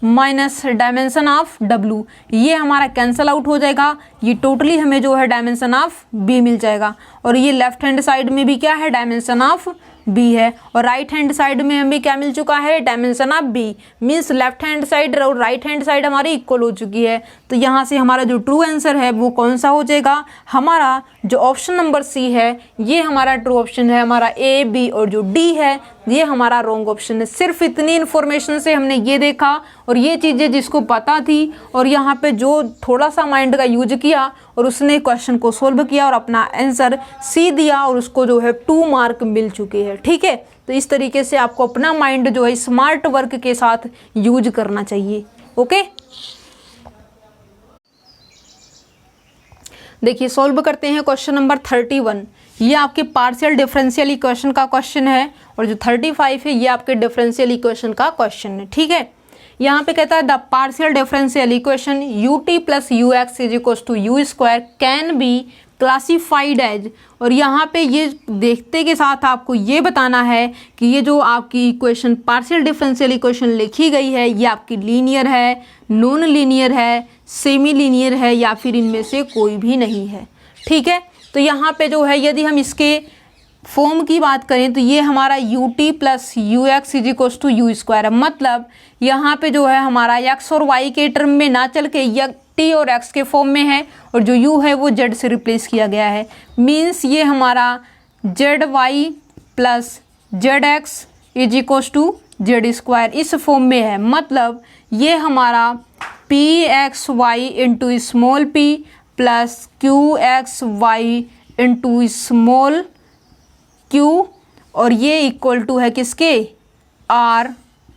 minus dimension of w। ये हमारा कैंसल आउट हो जाएगा, ये टोटली हमें जो है डायमेंशन ऑफ b मिल जाएगा। और ये लेफ्ट हैंड साइड में भी क्या है, डायमेंशन ऑफ b है और राइट हैंड साइड में हमें क्या मिल चुका है, dimension of b। Means left hand side और राइट हैंड साइड हमारी इक्वल हो चुकी है। तो यहाँ से हमारा जो ट्रू आंसर है वो कौन सा हो जाएगा, हमारा जो ऑप्शन नंबर सी है ये हमारा ट्रू ऑप्शन है। हमारा a b और जो d है ये हमारा रॉन्ग ऑप्शन है। सिर्फ इतनी इन्फॉर्मेशन से हमने ये देखा और ये चीज़ें जिसको पता थी और यहाँ पे जो थोड़ा सा माइंड का यूज किया और उसने क्वेश्चन को सोल्व किया और अपना आंसर सी दिया और उसको जो है 2 मार्क मिल चुके हैं। ठीक है, तो इस तरीके से आपको अपना माइंड जो है स्मार्ट वर्क के साथ यूज करना चाहिए। ओके, देखिए सॉल्व करते हैं क्वेश्चन नंबर 31। ये आपके पार्शियल डिफरेंशियल इक्वेशन का क्वेश्चन है और जो 35 है ये आपके डिफरेंशियल इक्वेशन का क्वेश्चन है। ठीक है, यहाँ पे कहता है the partial differential equation ut plus u x is equal to u square can be classified as, और यहाँ पे ये देखते के साथ आपको ये बताना है कि ये जो आपकी इक्वेशन पार्शियल डिफरेंशियल इक्वेशन लिखी गई है ये आपकी लीनियर है, नॉन लीनियर है, सेमी लीनियर है या फिर इनमें से कोई भी नहीं है। ठीक है, तो यहाँ पे जो है यदि हम इसके फॉर्म की बात करें तो ये हमारा ut plus u x is equal to u square है। मतलब यहाँ पे जो है हमारा x और y के टर्म में ना चल के यह t और x के फॉर्म में है और जो u है वो z से रिप्लेस किया गया है। मीन्स ये हमारा zy plus zx is equal to z square इस फॉर्म में है। मतलब ये हमारा pxy into small p plus qxy into small q और ये इक्वल टू है किसके r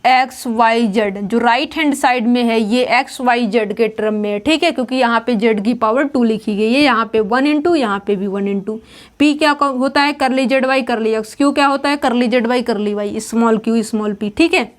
एक्स वाई जेड, जो राइट हैंड साइड में है ये एक्स वाई जेड के टर्म में है। ठीक है, क्योंकि यहाँ पे जेड की पावर 2 लिखी गई है, यहाँ पे 1 इंटू, यहाँ पे भी 1 इंटू। पी क्या होता है curly z y curly x, q क्या होता है curly z y curly y, small q small p. ठीक है,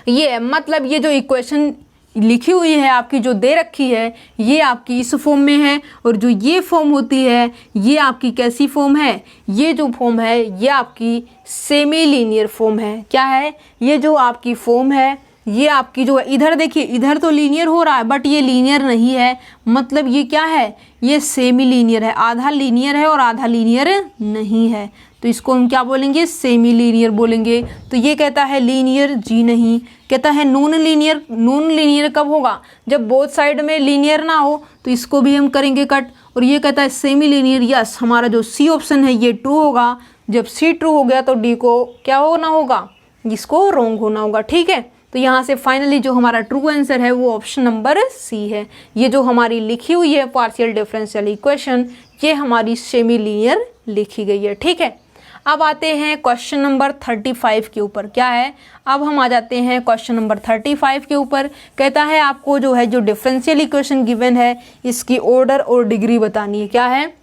ये मतलब ये जो इक्वेशन लिखी हुई है आपकी जो दे रखी है ये आपकी इस फॉर्म में है और जो ये फॉर्म होती है ये आपकी कैसी फॉर्म है, ये जो फॉर्म है ये आपकी सेमी लीनियर फॉर्म है। क्या है ये जो आपकी फॉर्म है ये आपकी जो है, इधर देखिए इधर तो लीनियर हो रहा है बट ये लीनियर नहीं है। मतलब ये क्या है ये सेमी लीनियर है, आधा लीनियर है और आधा लीनियर नहीं है। तो इसको हम क्या बोलेंगे सेमी लीनियर बोलेंगे। तो ये कहता है लीनियर, जी नहीं। कहता है नॉन लीनियर, नॉन लीनियर कब होगा जब बोथ साइड में लीनियर ना हो, तो इसको भी हम करेंगे कट। और ये कहता है सेमी लीनियर, यस हमारा जो सी ऑप्शन है ये ट्रू होगा। जब सी ट्रू हो गया तो डी को क्या होना होगा, इसको रॉन्ग होना होगा। ठीक है, तो यहाँ से फाइनली जो हमारा ट्रू आंसर है वो ऑप्शन नंबर सी है। ये जो हमारी लिखी हुई है पार्शियल डिफरेंशियल इक्वेशन ये हमारी सेमी लीनियर लिखी गई है। ठीक है, अब आते हैं क्वेश्चन नंबर 35 के ऊपर। क्या है, अब हम आ जाते हैं क्वेश्चन नंबर 35 के ऊपर। कहता है आपको जो है जो डिफरेंशियल इक्वेशन गिवन है इसकी ऑर्डर और डिग्री बतानी है। क्या है,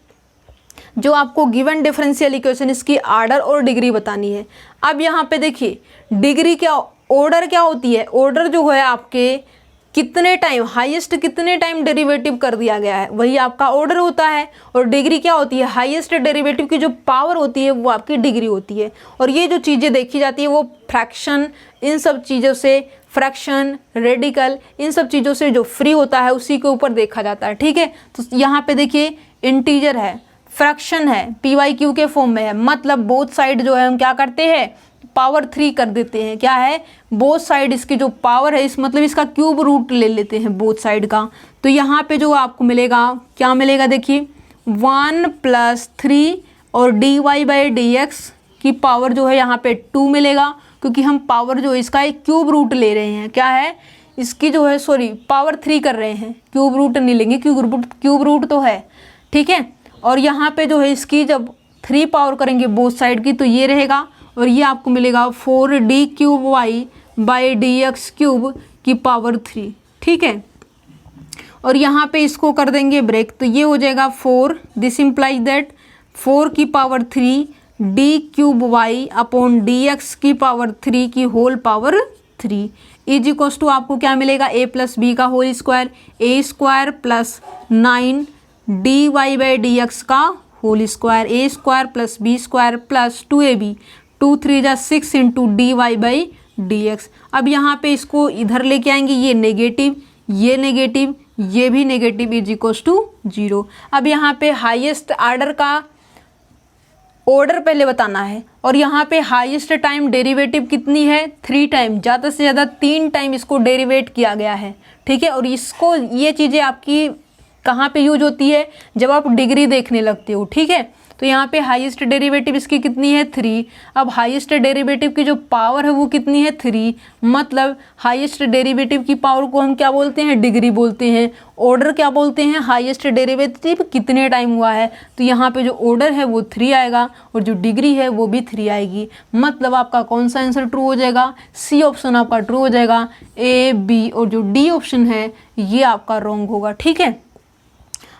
जो आपको गिवन डिफरेंशियल इक्वेशन इसकी ऑर्डर और डिग्री बतानी है। अब यहाँ पे देखिए डिग्री क्या, ऑर्डर क्या होती है, ऑर्डर जो है आपके कितने टाइम हाईएस्ट कितने टाइम डेरिवेटिव कर दिया गया है वही आपका ऑर्डर होता है। और डिग्री क्या होती है, हाईएस्ट डेरिवेटिव की जो पावर होती है वो आपकी डिग्री होती है। और ये जो चीज़ें देखी जाती है वो फ्रैक्शन, इन सब चीज़ों से, फ्रैक्शन, रेडिकल, इन सब चीज़ों से जो फ्री होता है उसी के ऊपर देखा जाता है। ठीक है, तो यहाँ पे देखिए इंटीजर है, फ्रैक्शन है, PYQ के फॉर्म में है। मतलब बोथ साइड जो है हम क्या करते हैं पावर 3 कर देते हैं। क्या है बोथ साइड इसकी जो पावर है इस मतलब इसका क्यूब रूट ले लेते हैं बोथ साइड का। तो यहाँ पे जो आपको मिलेगा क्या मिलेगा देखिए 1 + 3 और dy/dx की पावर जो है यहाँ पे 2 मिलेगा, क्योंकि हम पावर जो इसका एक क्यूब रूट ले रहे हैं। क्या है इसकी जो है पावर 3 कर रहे हैं, क्यूब रूट नहीं लेंगे, क्यूब रूट तो है। ठीक है, और यहाँ पे जो है इसकी जब 3 पावर करेंगे बोथ साइड की तो ये रहेगा और ये आपको मिलेगा 4d³ की पावर 3। ठीक है, और यहाँ पे इसको कर देंगे ब्रेक तो ये हो जाएगा 4, दिस इम्प्लाइज दैट 4 की पावर 3 d³y/dx की पावर 3 की whole power 3 is equals to आपको क्या मिलेगा a + b का होल स्क्वायर, a² + 9 dy/dx का whole square, a² + b² + 2ab, 2 3 जा 6 इंटू dy/dx। अब यहाँ पे इसको इधर लेके आएंगे, ये नेगेटिव, ये नेगेटिव, ये भी नेगेटिव इज इक्वल्स टू 0। अब यहाँ पे हाईएस्ट ऑर्डर का ऑर्डर पहले बताना है और यहाँ पे हाईएस्ट टाइम डेरिवेटिव कितनी है 3 टाइम, ज़्यादा से ज़्यादा 3 टाइम इसको डेरिवेट किया गया है। ठीक है, और इसको ये चीज़ें आपकी कहाँ पे यूज होती है जब आप डिग्री देखने लगते हो। ठीक है, तो यहाँ पे हाईएस्ट डेरिवेटिव इसकी कितनी है 3। अब हाईएस्ट डेरिवेटिव की जो पावर है वो कितनी है 3, मतलब हाईएस्ट डेरिवेटिव की पावर को हम क्या बोलते हैं, डिग्री बोलते हैं। ऑर्डर क्या बोलते हैं, हाईएस्ट डेरिवेटिव कितने टाइम हुआ है, तो यहाँ पे जो ऑर्डर है वो 3 आएगा और जो डिग्री है वो भी 3 आएगी। मतलब आपका कौन सा आंसर ट्रू हो जाएगा, सी ऑप्शन आपका ट्रू हो जाएगा। ए, बी और जो डी ऑप्शन है ये आपका रॉन्ग होगा। ठीक है,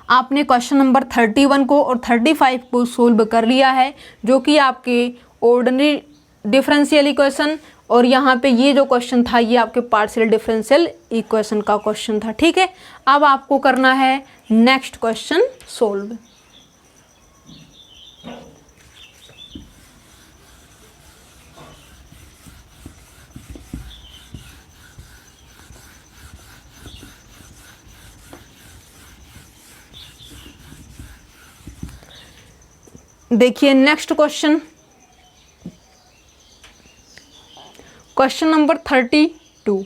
आपने क्वेश्चन नंबर 31 को और 35 को सोल्व कर लिया है, जो कि आपके ऑर्डिनरी डिफरेंशियल इक्वेशन, और यहाँ पे ये जो क्वेश्चन था ये आपके पार्शियल डिफरेंशियल इक्वेशन का क्वेश्चन था। ठीक है, अब आपको करना है नेक्स्ट क्वेश्चन सोल्व। देखिए नेक्स्ट क्वेश्चन, क्वेश्चन नंबर 32।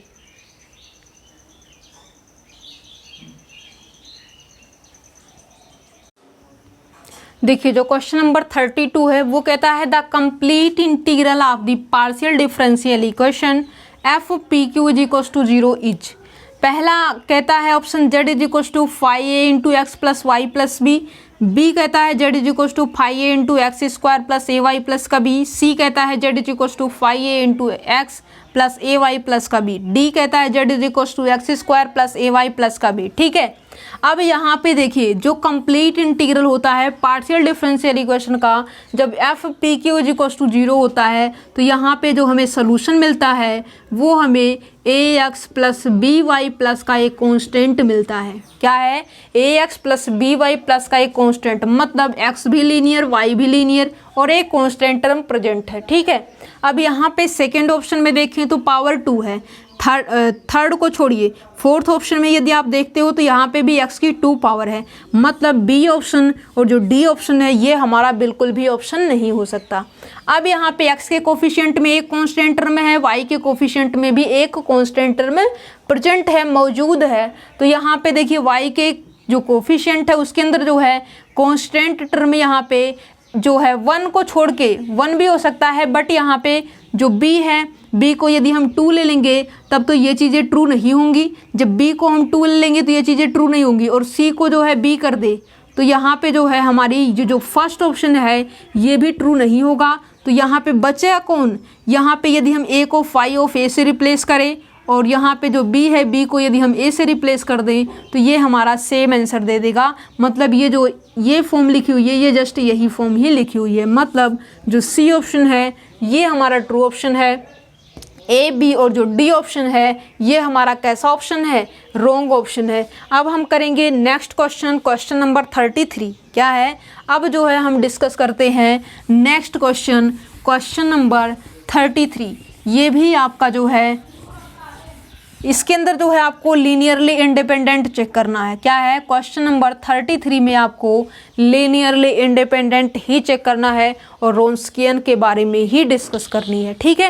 देखिए जो क्वेश्चन नंबर 32 है वो कहता है the complete integral of the partial differential equation F P Q is equal to 0 is. पहला कहता है option z is equal to 5a into x plus y plus B. B कहता है z is equal to 5a into x square plus A y plus का B. C कहता है z is equal to 5a into x plus A y plus का B. D कहता है z is equal to x square plus A y plus का B. ठीक है, अब यहाँ पे देखिए जो कंप्लीट इंटीग्रल होता है पार्शियल डिफरेंशियल इक्वेशन का, जब F P Q is equal to 0 होता है तो यहाँ पे जो हमें सोल्यूशन मिलता है वो हमें a x plus b y plus का एक कांस्टेंट मिलता है। क्या है, a x plus b y plus का एक कांस्टेंट, मतलब एक्स भी लीनियर वाई भी लीनियर और एक कांस्टेंट टर्म प्रेजेंट है। ठीक है, अब यहाँ पे सेकेंड ऑप्शन में देखें तो पावर 2 है, थर्ड को छोड़िए, फोर्थ ऑप्शन में यदि आप देखते हो तो यहाँ पे भी x की 2 पावर है, मतलब बी ऑप्शन और जो डी ऑप्शन है ये हमारा बिल्कुल भी ऑप्शन नहीं हो सकता। अब यहाँ पे x के कोफिशिएंट में एक कांस्टेंट टर्म है, y के कोफिशिएंट में भी एक कांस्टेंट टर्म प्रेजेंट है, मौजूद है। तो यहाँ पे देखिए y के जो कोफिशिएंट है उसके अंदर जो है कांस्टेंट टर्म यहाँ पे जो है 1 को छोड़ के 1 भी हो सकता है, बट यहाँ पे जो b है b को यदि हम 2 ले लेंगे तब तो ये चीज़ें ट्रू नहीं होंगी। जब b को हम 2 ले लेंगे तो ये चीज़ें ट्रू नहीं होंगी, और c को जो है b कर दे तो यहाँ पे जो है हमारी जो फर्स्ट ऑप्शन है ये भी ट्रू नहीं होगा। तो यहाँ पे बचेगा कौन, यहाँ पे यदि हम a को फाई ऑफ a से रिप्लेस करें और यहाँ पे जो b है b को यदि हम a से रिप्लेस कर दें तो ये हमारा सेम आंसर दे देगा। मतलब ये जो ये फॉर्म लिखी हुई है ये जस्ट यही फॉर्म ही लिखी हुई है, मतलब जो सी ऑप्शन है ये हमारा ट्रू ऑप्शन है। ए, बी और जो डी ऑप्शन है ये हमारा कैसा ऑप्शन है, रॉन्ग ऑप्शन है। अब हम करेंगे नेक्स्ट क्वेश्चन, क्वेश्चन नंबर 33। क्या है, अब जो है हम डिस्कस करते हैं नेक्स्ट क्वेश्चन, क्वेश्चन नंबर 33। ये भी आपका जो है इसके अंदर जो है आपको लीनियरली इंडिपेंडेंट चेक करना है। क्या है, क्वेश्चन नंबर 33 में आपको लीनियरली इंडिपेंडेंट ही चेक करना है और रोन्स्कियन के बारे में ही डिस्कस करनी है। ठीक है,